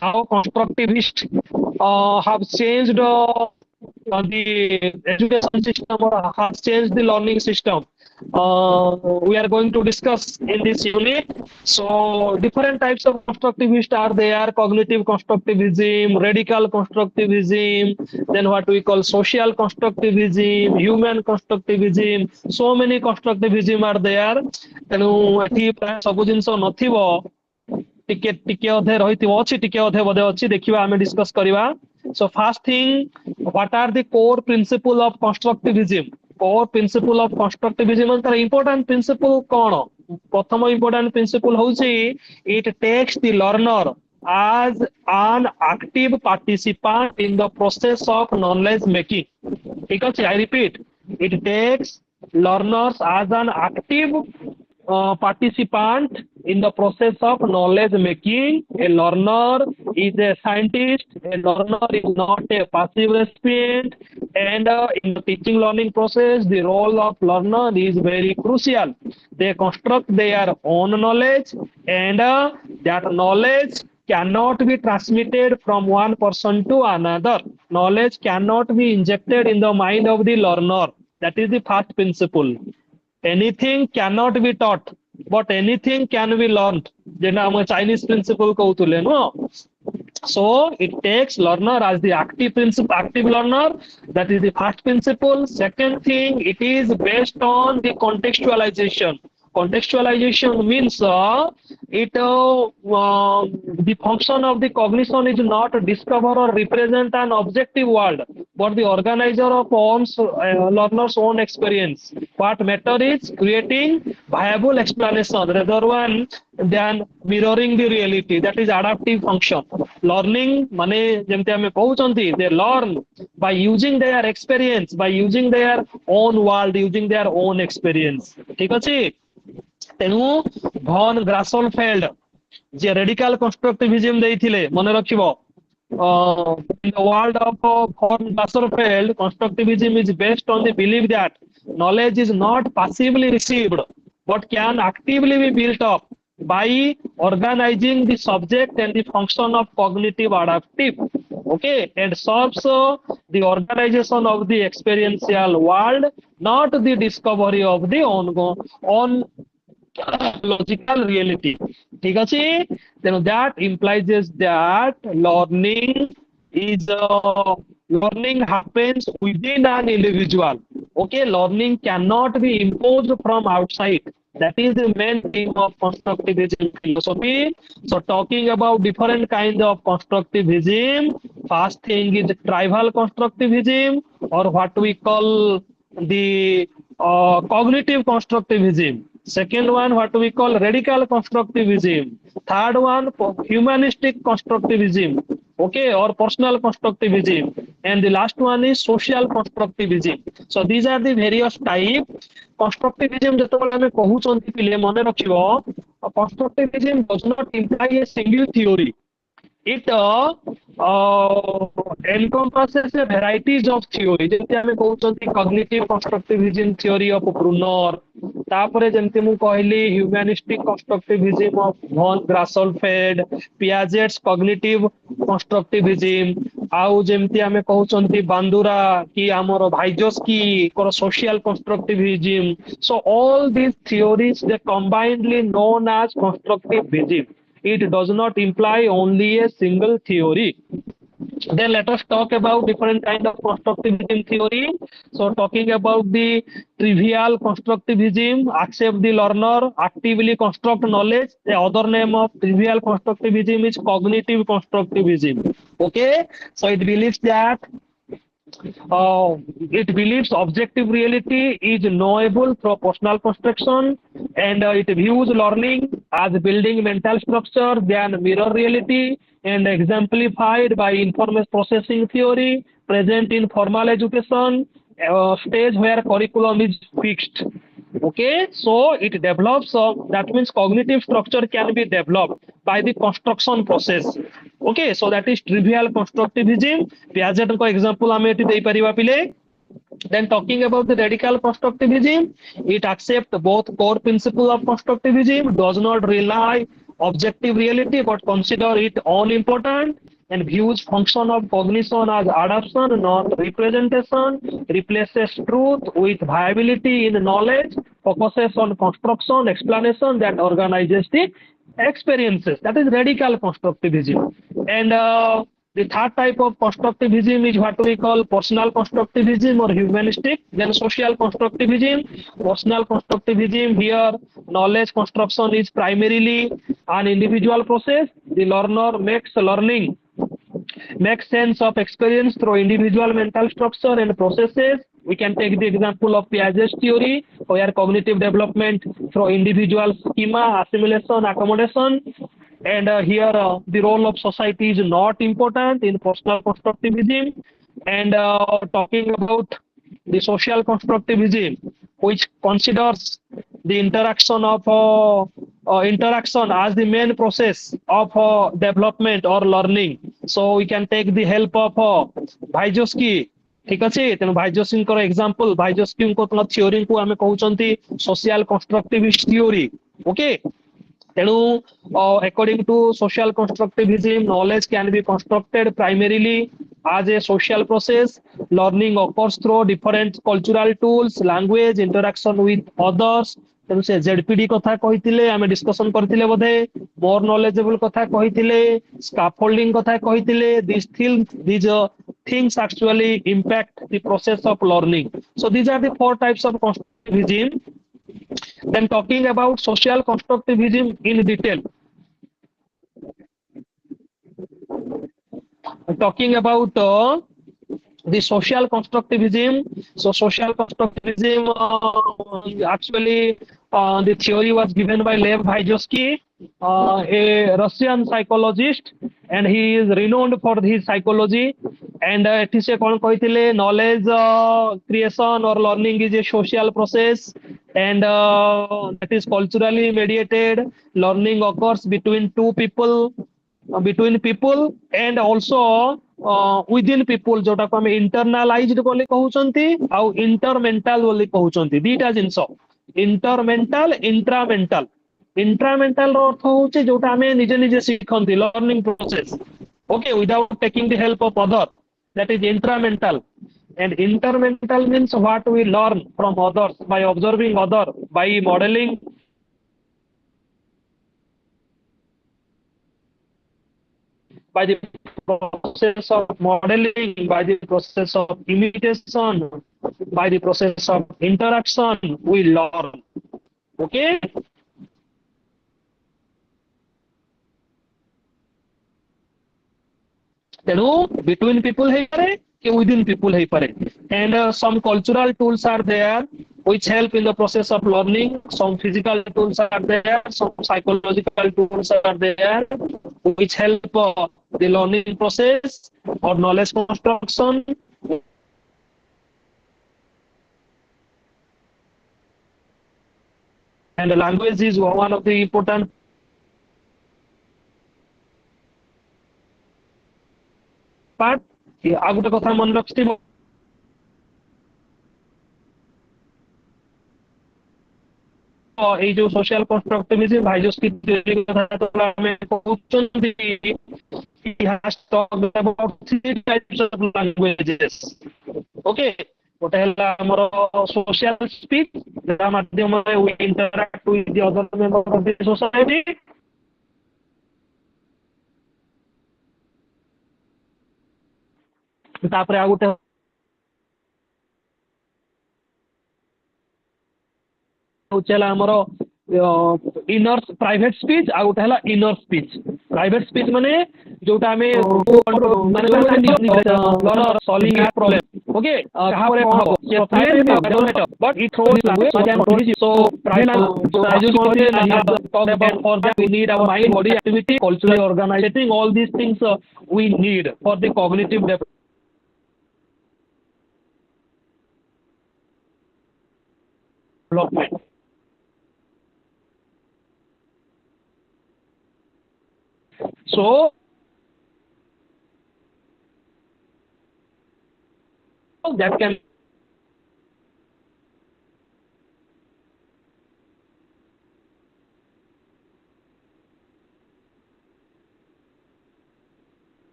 how constructivists have changed the education system, or have changed the learning system. We are going to discuss in this unit. So different types of constructivists are there: cognitive constructivism, radical constructivism, then what we call social constructivism, human constructivism. So many constructivism are there. ତେଣୁ ଏଠି ପ୍ରାୟ ସବୁ ଜିନିଷ ନଥିବ, ଟିକେ ଟିକେ ଅଧେ ରହିଥିବ, ଅଛି ଟିକେ ଅଧେ ବୋଧେ ଅଛି, ଦେଖିବା ଆମେ ଡିସ୍କସ କରିବା. So first thing, what are the core principle of constructivism? Core principle of constructivism is the important principle କଣ? ପ୍ରଥମ important principle ହଉଛି, it takes the learner as an active participant in the process of knowledge making. ঠিক আছে, I repeat, it takes learners as an active participant in the process of knowledge making. A learner is a scientist. A learner is not a passive recipient. And in the teaching learning process, the role of learner is very crucial. They construct their own knowledge, and that knowledge cannot be transmitted from one person to another. Knowledge cannot be injected in the mind of the learner. That is the first principle. Anything cannot be taught, but anything can be learned. जेना हम Chinese principle कहूतुले no. So it takes learner as the active learner. That is the first principle. Second thing, it is based on the contextualization. Contextualization means the function of the cognition is not to discover or represent an objective world, but the organizer of learner's own experience. What matter is creating viable explanation rather than mirroring the reality. That is adaptive function. Learning, mane jemte ame कहउचंती, they learn by using their experience, by using their own world, using their own experience. ठीक अछि? तेणु भन ग्रासनफेल्ड जे radical constructivism देइथिले, मने रखिबो, in the world of von Wasserfeld, constructivism is based on the belief that knowledge is not passively received but can actively be built up by organizing the subject and the function of cognitive adaptive. Okay, and serves the organization of the experiential world, not the discovery of the on logical reality. ঠিক আছে, then that implies is that is learning happens within an individual. Okay, learning cannot be imposed from outside. That is the main theme of constructivism philosophy. So talking about different kinds of constructivism, first thing is tribal constructivism, or what we call the cognitive constructivism. Second one, what we call radical constructivism. Third one, humanistic constructivism. Okay, or personal constructivism. And the last one is social constructivism. So these are the various type. Constructivism ଯେତେବେଳେ ଆମେ କହୁଛନ୍ତି ପିଲେ ମନେ ରଖିବ, constructivism does not imply a single theory. It encompasses a varieties of theory. ଯେମିତି ଆମେ କହୁଛନ୍ତି cognitive constructivism theory of Brunner, ତାପରେ ଯେମିତି ମୁଁ କହିଲି humanistic constructivism of von Grasselfeld, Piaget's cognitive constructivism, ଆଉ ଯେମିତି ଆମେ କହୁଛନ୍ତି ବାନ୍ଦୁରା କି ଆମର ଭାଇଜୋସ୍କି ଙ୍କର social constructivism. So all these theories they combinedly known as constructivism. It does not imply only a single theory. Then let us talk about different kind of constructivism theory. So talking about the trivial constructivism, accept the learner actively construct knowledge. The other name of trivial constructivism is cognitive constructivism. Okay, so it believes that it believes objective reality is knowable through personal construction, and it views learning as building mental structure than mirror reality, and exemplified by information processing theory present in formal education stage where curriculum is fixed. Okay, so it develops, that means cognitive structure can be developed by the construction process. Okay, so that is trivial constructivism. Piaget को example हमें eighty देई परिवा पिले. Then talking about the radical constructivism, it accepts both core principles of constructivism, does not rely objective reality but consider it unimportant, and views function of cognition as adaptation, not representation, replaces truth with viability in knowledge, focuses on construction, explanation that organizes the experiences. That is radical constructivism. And the third type of constructivism is what we call personal constructivism or humanistic. Then social constructivism. Personal constructivism, here knowledge construction is primarily an individual process. The learner makes sense of experience through individual mental structure and processes. We can take the example of Piaget's theory, where cognitive development through individual schema, assimilation, accommodation. And here the role of society is not important in personal constructivism. And talking about the social constructivism, which considers the interaction as the main process of development or learning. So we can take the help of Vygotsky. ठीक अच्छे, तेणु भाइजोस्की example, भाइजोस्की theory को आमे कहउचंती social constructivist theory. Okay, तेणु according to social constructivism, knowledge can be constructed primarily as a social process. Learning occurs through different cultural tools, language, interaction with others. तेणु से ZPD कथा कहिथिले, आमे डिस्कशन करथिले बोधे, more knowledgeable कथा कहिथिले, scaffolding कथा कहिथिले. These things actually impact the process of learning. So these are the four types of constructivism. Then talking about social constructivism in detail. Talking about the social constructivism. So social constructivism, actually the theory was given by Lev Vygotsky, a Russian psychologist, and he is renowned for his psychology. And एठी से कौन कहिथिले, knowledge creation or learning is a social process, and that is culturally mediated. Learning occurs between two people, between people and also within people जोटा को हमें internalized बोली कहउचंती आउ intermental बोली कहउचंती दीटा जिंस intermental intramental intramental रो अर्थ होचे जोटा हमें निजे निजे सिखंती learning process okay without taking the help of other that is intramental and intermental means what we learn from others by observing other by modeling by the process of modeling, by the process of imitation, by the process of interaction, we learn. Okay? ତେଣୁ between people ହେଇପାରେ କି within people ହେଇପାରେ and some cultural tools are there which help in the process of learning, some physical tools are there, some psychological tools are there which help the learning process or knowledge construction. And the language is one of the important part. ଆଉ ଗୋଟେ କଥା ମନେ ରଖିଥିବ ଏଇ ଯୋଉ social constructivism ଭାଇଜୋସ୍କି theory କଥା ତ ଆମେ କହୁଛନ୍ତି he has talked about three types of languages. Okay, ଗୋଟେ ହେଲା ଆମର social speech ଯାହା ମାଧ୍ୟମରେ we interact with the other members of the society. ତାପରେ ଆଉ ଗୋଟେ ହଉଛି ହେଲା ଆମର inner private speech ଆଉ ଗୋଟେ ହେଲା inner speech. Private speech ମାନେ ଯୋଉଟା ଆମେ ମାନେ solving a problem. Okay, କାହାପରେ କଣ ହବ but it throws language so private talk about for that we need our mind body activity culturally organizing all these things we need for the cognitive development. So that can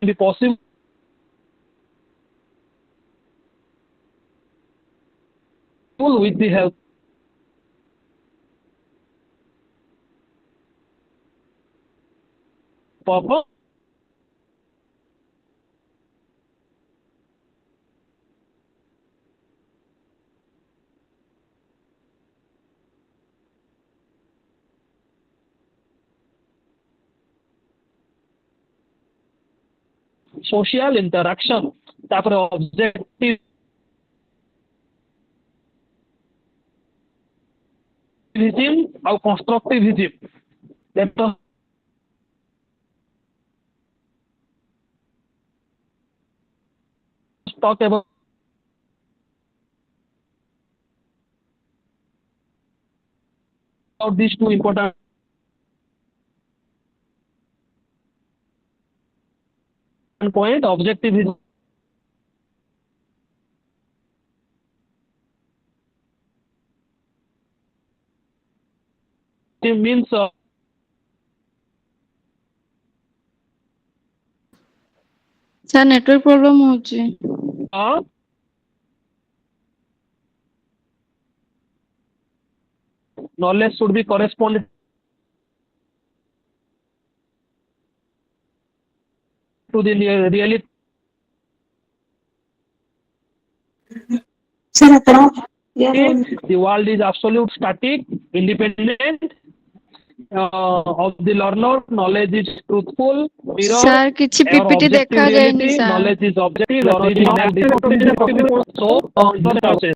be possible with the help of social interaction ତାପରେ objectivism ଆଉ constructivism let us talk about these two important point objectivism means sir network problem होची knowledge should be corresponded to the reality. Sir, The world is absolute static, independent of the learner. Knowledge is truthful, mirror, sir किछि or PPT objective देखा जाएनी reality. sir Knowledge is objective, learner is not. So, process.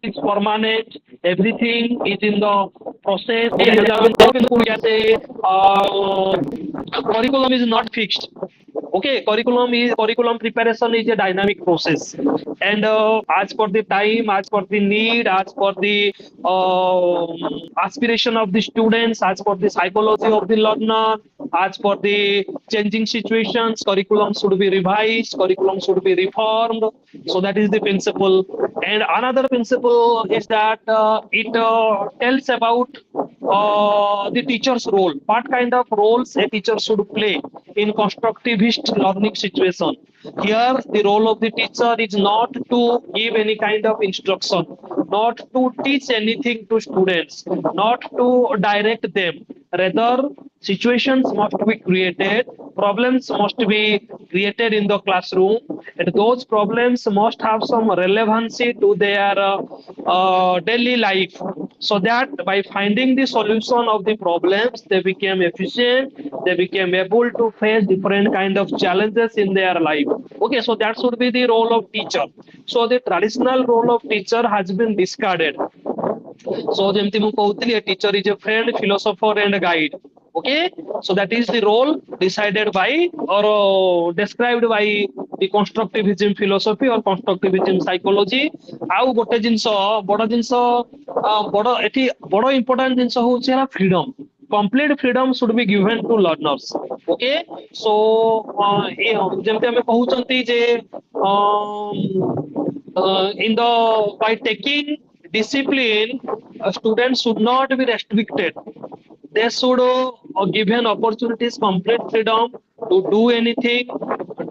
is permanent. Everything is in the process. Curriculum is not fixed. Okay, curriculum preparation is a dynamic process, and as per the time, as per the need, as per the aspiration of the students, as per the psychology of the learner, as per the changing situations, curriculum should be revised, curriculum should be reformed. So that is the principle. And another principle is that it tells about the teacher's role. What kind of roles a teacher should play in constructivist learning situation. Here, the role of the teacher is not to give any kind of instruction, not to teach anything to students, not to direct them. Rather, situations must be created, problems must be created in the classroom, and those problems must have some relevancy to their daily life, so that by finding the solution of the problems, they became efficient, they became able to face different kind of challenges in their life. Okay, so that should be the role of teacher. So the traditional role of teacher has been discarded. So ଯେମିତି ମୁଁ କହୁଥିଲି, a teacher is a friend, philosopher and guide. Okay, so that is the role decided by or described by the constructivism philosophy or constructivism psychology. ଆଉ ଗୋଟେ ଜିନିଷ ବଡ ଜିନିଷ ବଡ ଏଠି ବଡ important ଜିନିଷ ହଉଛି ହେଲା freedom. Complete freedom should be given to learners. Okay, so ଯେମିତି ଆମେ କହୁଛନ୍ତି ଯେ in the by taking discipline, students should not be restricted. They should given opportunities, complete freedom to do anything,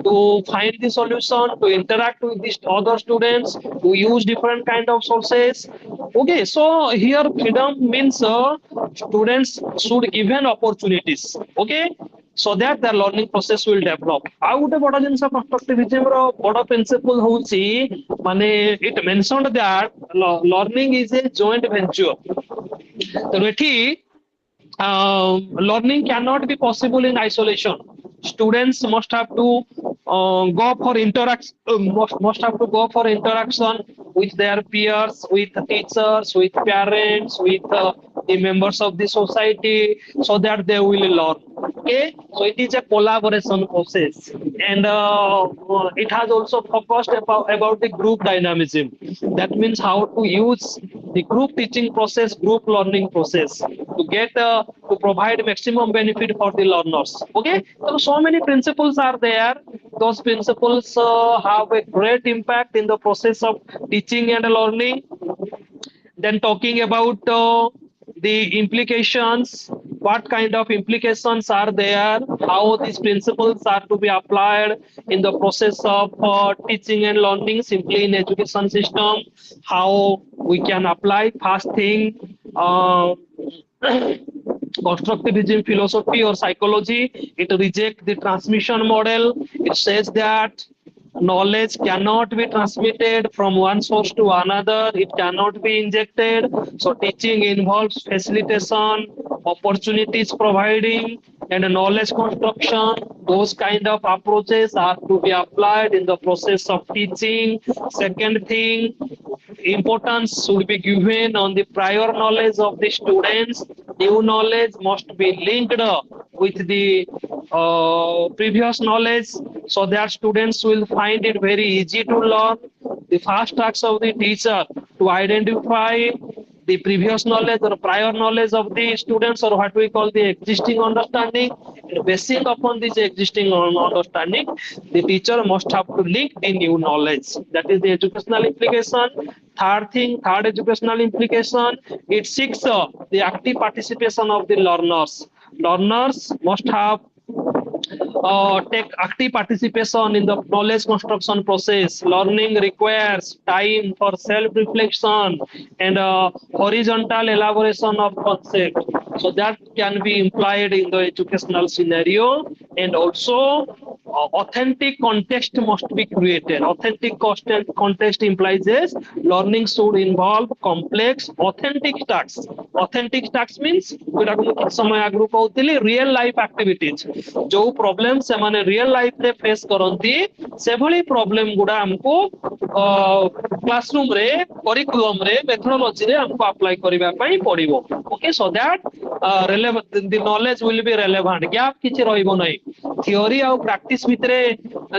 to find the solution, to interact with these other students, to use different kind of sources. Okay, so here freedom means students should given opportunities. Okay, so that the learning process will develop. ଆଉ ଗୋଟେ ବଡ ଜିନିଷ constructivism ର ବଡ principle ହଉଛି ମାନେ it mentioned that learning is a joint venture. ତେଣୁ ଏଠି learning cannot be possible in isolation. Students must have to go for interaction, must have to go for interaction with their peers, with teachers, with parents, with the members of the society, so that they will learn. Okay, so it is a collaboration process, and it has also focused about the group dynamism. That means how to use the group teaching process, group learning process to get to provide maximum benefit for the learners. Okay, so many principles are there. Those principles have a great impact in the process of teaching and learning. Then talking about the implications, what kind of implications are there, how these principles are to be applied in the process of teaching and learning simply in education system, how we can apply first thing constructivism philosophy or psychology. It rejects the transmission model. It says that knowledge cannot be transmitted from one source to another. It cannot be injected. So teaching involves facilitation, opportunities providing, and knowledge construction. Those kind of approaches are to be applied in the process of teaching. Second thing, importance should be given on the prior knowledge of the students. New knowledge must be linked with the previous knowledge, so that students will find it very easy to learn. The first task of the teacher to identify the previous knowledge or prior knowledge of the students, or what we call the existing understanding. Basing upon this existing understanding, the teacher must have to link the new knowledge. That is the educational implication. Third thing, third educational implication, it seeks the active participation of the learners. Learners must have take active participation in the knowledge construction process. Learning requires time for self-reflection and horizontal elaboration of concept. So that can be implied in the educational scenario, and also authentic context must be created. Authentic context implies is learning should involve complex authentic tasks. Authentic tasks means जोटा को किछ समय आगु कहउतली real life activities जो problem से माने real life रे face करंती से भली problem गुडा हमको क्लासरूम रे करिकुलम रे मेथोडोलॉजी रे हमको अप्लाई करिबा पई पड़िबो. Okay, so that relevant the knowledge will be relevant. Gap किछ रहइबो नै. थियोरी और प्रैक्टिस भितरे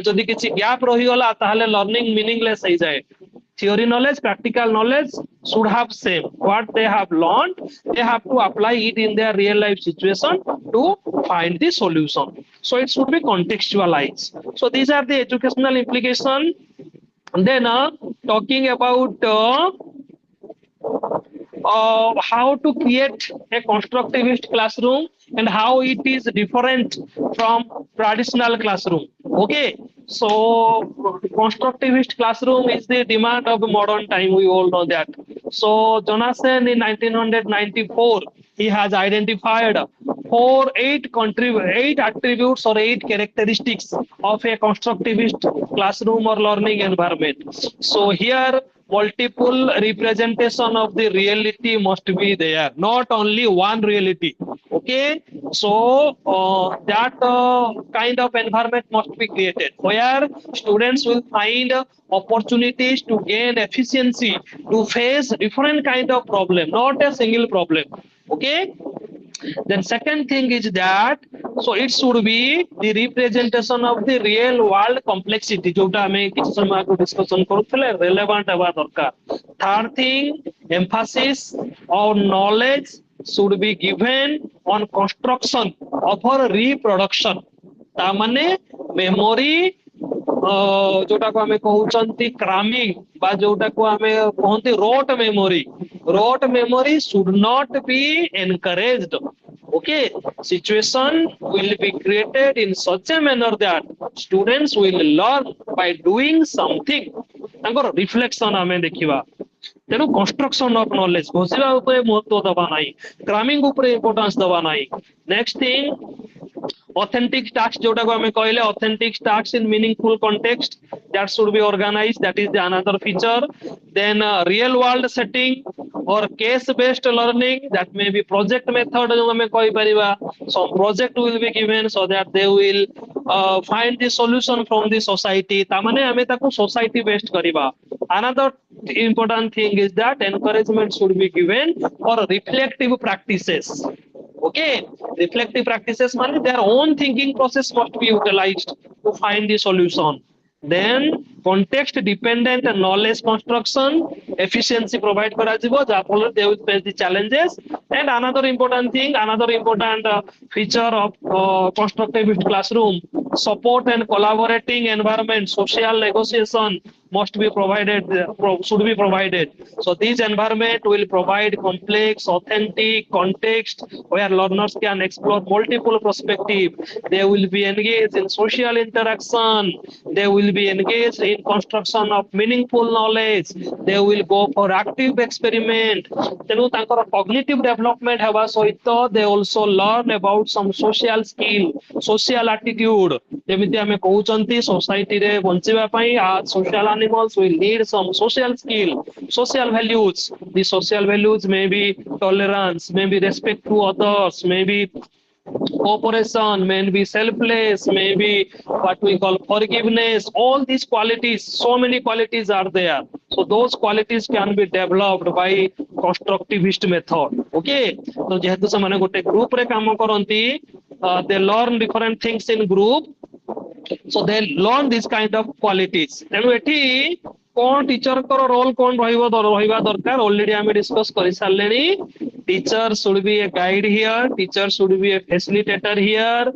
जदि किछि गैप रहि गला ताहले लर्निंग मीनिंगलेस हो जाए. Theory knowledge, practical knowledge should have same. What they have learned, they have to apply it in their real life situation to find the solution. So it should be contextualized. So these are the educational implication. And then talking about how to create a constructivist classroom and how it is different from traditional classroom. Okay, so constructivist classroom is the demand of modern time, we all know that. So Jonathan in 1994 he has identified eight attributes or 8 characteristics of a constructivist classroom or learning environment. So here multiple representation of the reality must be there, not only one reality. Okay, so that kind of environment must be created where students will find opportunities to gain efficiency to face different kind of problem, not a single problem. Okay, then second thing is that so it should be the representation of the real world complexity जोटा हमें किसी समय को discussion करूथले relevant हवा दरकार. Third thing, emphasis on knowledge should be given on construction of a reproduction. ता माने memory जोटा को हमें कहउचंती cramming बा जोटा को हमें कहंती rote memory should not be encouraged. Okay, situation will be created in such a manner that students will learn by doing something. तांकर reflection हमें देखिबा. तेणु construction of knowledge घोषिबा उपरे महत्व दबा नाही, cramming उपरे importance दबा नाही. Next thing, authentic tasks जोटा को हमें कहले authentic tasks in meaningful context that should be organized, that is the another feature. Then real world setting or case based learning, that may be project method जो हमें कहि परिबा. So project will be given so that they will find the solution from the society. ता माने हमें ताको society based करिबा. Another important thing is that encouragement should be given for reflective practices. Okay, reflective practices mean their own thinking process must be utilized to find the solution. Then context dependent knowledge construction efficiency provide kara jibo jaha they will face the challenges. And another important thing, another important feature of constructivist classroom, support and collaborating environment, social negotiation must be provided, should be provided. So this environment will provide complex, authentic context where learners can explore multiple perspectives. They will be engaged in social interaction. They will be engaged in construction of meaningful knowledge. They will go for active experiment. Tenu tankara cognitive development haba soito they also learn about some social skill, social attitude. जेमिति हमें कहउचंती society रे बंचिबा पई social animals will need some social skill, social values. The social values may be tolerance, may be respect to others, may be cooperation, may be selfless, may be what we call forgiveness. All these qualities, so many qualities are there. So those qualities can be developed by constructivist method. Okay, so जेहेतु से माने गोटे group रे काम करंती, they learn different things in group. So they learn this kind of qualities. तेणु एठी कौन teacher को रोल कौन रहिबा दरकार ऑलरेडी हमें डिस्कस कर सारलेनी. Teacher should be a guide here, teacher should be a facilitator here,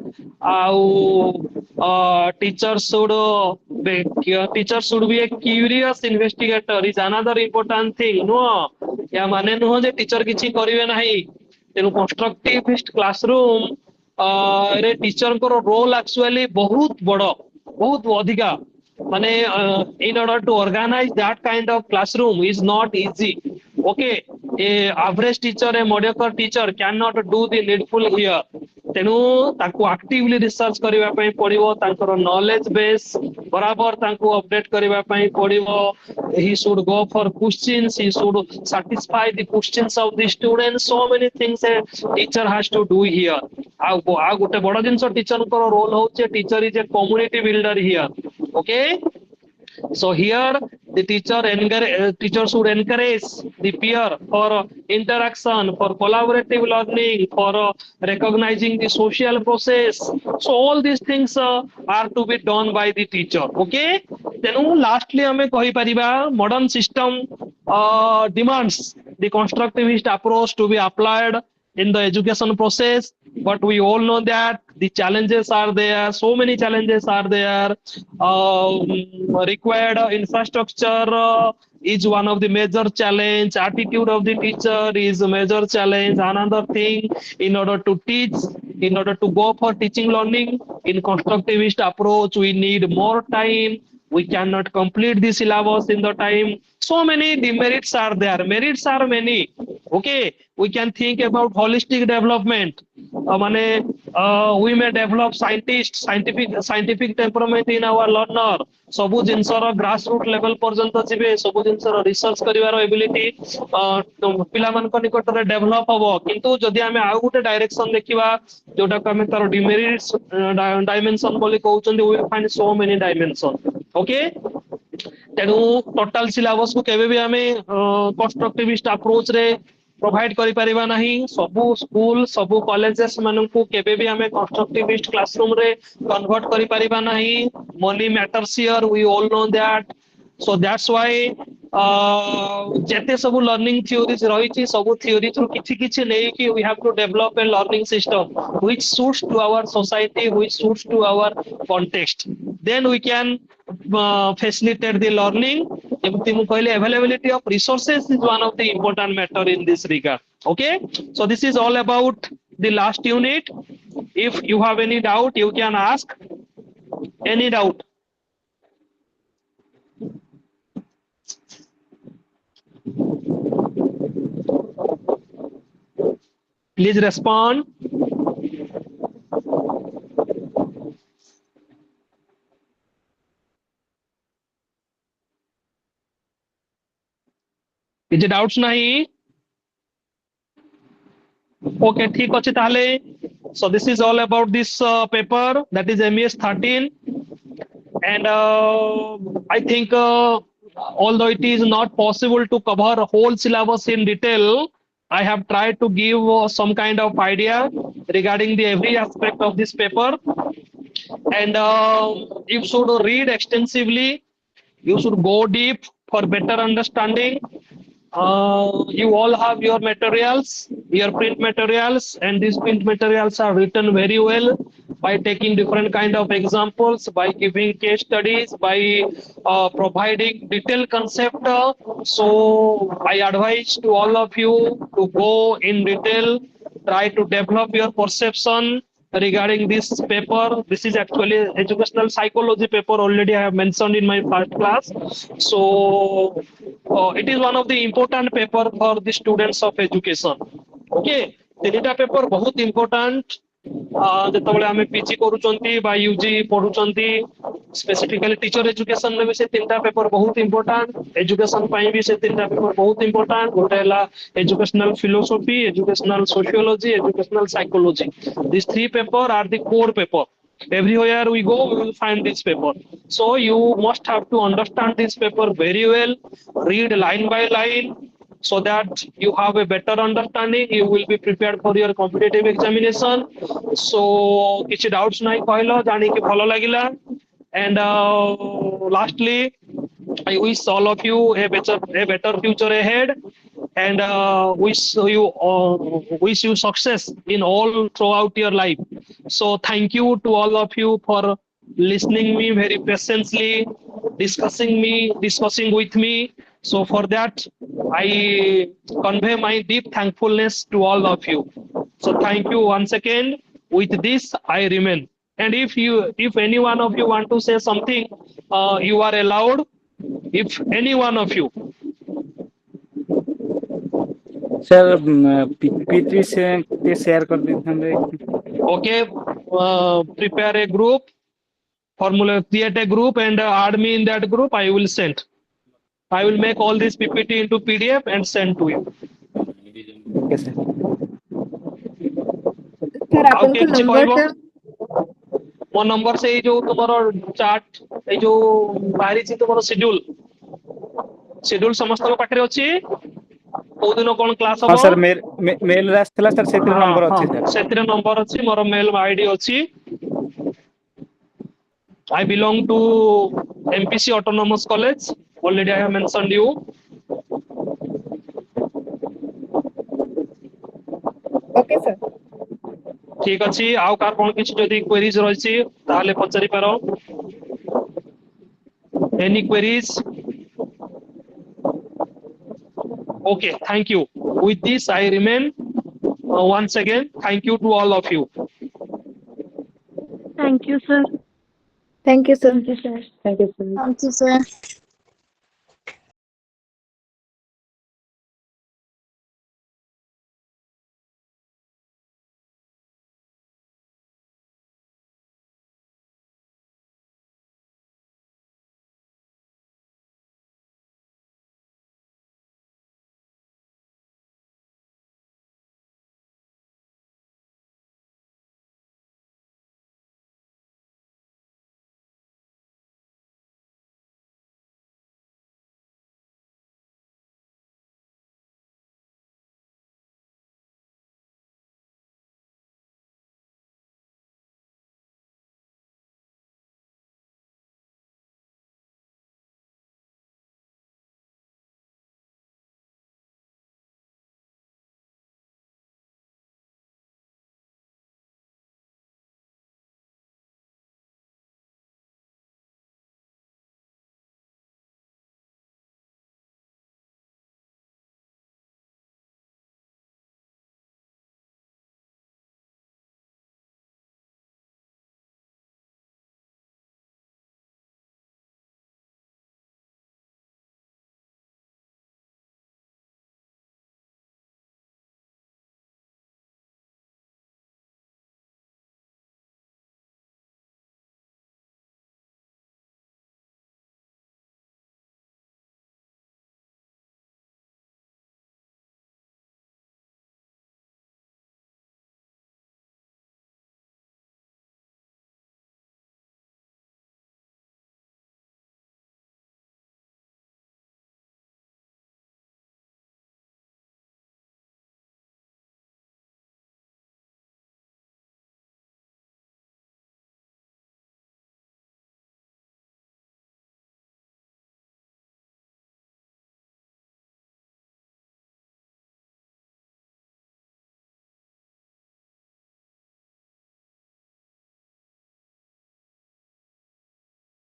teacher should be a curious investigator is another important thing. No या माने नुह जे टीचर किछि करिवे नाही. तेणु constructivist classroom रे टीचर को रोल एक्चुअली बहुत बड़, बहुत अधिका. माने in order to organize that kind of classroom is not easy. Okay, a average teacher, a mediocre teacher cannot do the needful here. तेणु ताकू एक्टिवली रिसर्च करबा पई पड़िबो तांकर नॉलेज बेस बराबर तांको अपडेट करबा पई पड़िबो he should go for questions he should satisfy the questions of the students so many things a teacher has to do here आ गोटे बड़ जिंस टीचर को रोल होचे teacher is a community builder here okay so here the teacher should encourage the peer for interaction, for collaborative learning, for recognizing the social process. So all these things are to be done by the teacher. Okay. Then lastly, we can modern system demands the constructivist approach to be applied in the education process, but we all know that the challenges are there, so many challenges are there. Required infrastructure is one of the major challenge, attitude of the teacher is a major challenge. Another thing, in order to teach, in order to go for teaching learning in constructivist approach, we need more time, we cannot complete the syllabus in the time. So many demerits are there, merits are many. Okay, we can think about holistic development. We may develop scientific temperament in our learner. ସବୁ ଜିନିଷର ଗ୍ରାସ route level ପର୍ଯ୍ୟନ୍ତ ଯିବେ, ସବୁ ଜିନିଷର research କରିବାର ability ପିଲାମାନଙ୍କ ନିକଟରେ ଡେଭଲପ ହବ। କିନ୍ତୁ ଯଦି ଆମେ ଆଉ ଗୋଟେ ଡାଇରେକ୍ସନ ଦେଖିବା ଯୋଉଟାକୁ ଆମେ ତାର ଡିମେରିଟ୍ସ ଡାଇମେନସନ ବୋଲି କହୁଛନ୍ତି, we will find so many dimension. Okay, ତେଣୁ ଟୋଟାଲ ସିଲାବସ କୁ କେବେ ବି ଆମେ କନଷ୍ଟ୍ରକ୍ଟିଭିଷ୍ଟ ଆପ୍ରୋଚ ରେ ପ୍ରୋଭାଇଡ କରିପାରିବା ନାହିଁ। ସବୁ ସ୍କୁଲ ସବୁ କଲେଜେସ୍ ମାନଙ୍କୁ କେବେ ବି ଆମେ କନଷ୍ଟ୍ରକ୍ଟିଭିଷ୍ଟ କ୍ଲାସରୁମ ରେ କନଭର୍ଟ କରିପାରିବା ନାହିଁ। Money matters here, we all know that. So that's why ଯେତେ ସବୁ ଲର୍ନିଂ ଥିଓରିଜ ରହିଛି, ସବୁ ଥିଓରିଜ ରୁ କିଛି କିଛି ନେଇକି we have to develop a learning system which suits to our society, which suits to our context. Then we can facilitate the learning. ଯେମିତି ମୁଁ କହିଲି, availability of resources is one of the important matter in this regard. Okay, so this is all about the last unit. If you have any doubt, you can ask any doubt. Please respond. କିଛି doubts ନାହିଁ? Okay, ठीक ଅଛି ତାହେଲେ। So this is all about this paper, that is MES-13, and I think although it is not possible to cover whole syllabus in detail, I have tried to give some kind of idea regarding the every aspect of this paper, and you should read extensively, you should go deep for better understanding. You all have your materials, your print materials, and these print materials are written very well by taking different kind of examples, by giving case studies, by providing detailed concept. So I advise to all of you to go in detail, try to develop your perception regarding this paper. This is actually educational psychology paper, already I have mentioned in my first class. So it is one of the important paper for the students of education. Okay, ତିନିଟା paper ବହୁତ important। ଯେତେବେଳେ ଆମେ PG କରୁଛନ୍ତି ବା UG ପଢୁଛନ୍ତି, specifically teacher education ରେ ବି ସେ ତିନିଟା ପେପର ବହୁତ ଇମ୍ପୋର୍ଟାଣ୍ଟ। ଏଜୁକେସନ ପାଇଁ ବି ସେ ତିନିଟା ପେପର ବହୁତ ଇମ୍ପୋର୍ଟାଣ୍ଟ। ଗୋଟେ ହେଲା educational philosophy, educational sociology, educational psychology. These three paper are the core paper. Everywhere we go, we will find this paper. So you must have to understand this paper very well, read line by line, so that you have a better understanding, you will be prepared for your competitive examination. So କିଛି doubts ନାହିଁ କହିଲ, ଜାଣିକି ଭଲ ଲାଗିଲା। And lastly, I wish all of you a better future ahead, and wish you success in all throughout your life. So thank you to all of you for listening me very patiently, discussing with me. So for that, I convey my deep thankfulness to all of you. So thank you once again. With this, I remain. And if any one of you want to say something, you are allowed. If any one of you. Sir PPT से share कर देते हैं। Okay, prepare a group, create a group and add me in that group. I will send. I will make all this PPT into PDF and send to you. Okay, sir. Sir ଆଉ आपन କିଏ को କିଛି number କହିବ? टा ମୋ number ସେଇ ଯୋଉ ତୁମର ଚାର୍ଟ ଏଇ ଯୋଉ ବାହାରିଛି ତୁମର ସିଡ୍ୟୁଲ ସମସ୍ତଙ୍କ ପାଖରେ ଅଛି। କୋଉ ଦିନ କଣ କ୍ଲାସ ହବ? ହଁ ସାର୍ ମେଲ ରେ ଆସିଥିଲା ସାର୍, ସେଥିରେ ହଁ ନମ୍ବର ହଁ ଅଛି ସାର୍। ସେଥିରେ ନମ୍ବର ଅଛି, ମୋର ମେଲ ଆଇଡି ଅଛି। I belong to MPC Autonomous College. Already I have mentioned you. Okay sir ଠିକ ଅଛି, ଆଉ କାହାର କଣ କିଛି ଯଦି queries ରହିଛି ତାହେଲେ ପଚାରି ପାର। Any queries? Okay, thank you. With this, I remain. Once again, thank you to all of you. Thank you, sir. Thank you sir Thank you, sir. Thank you sir Thank you, sir.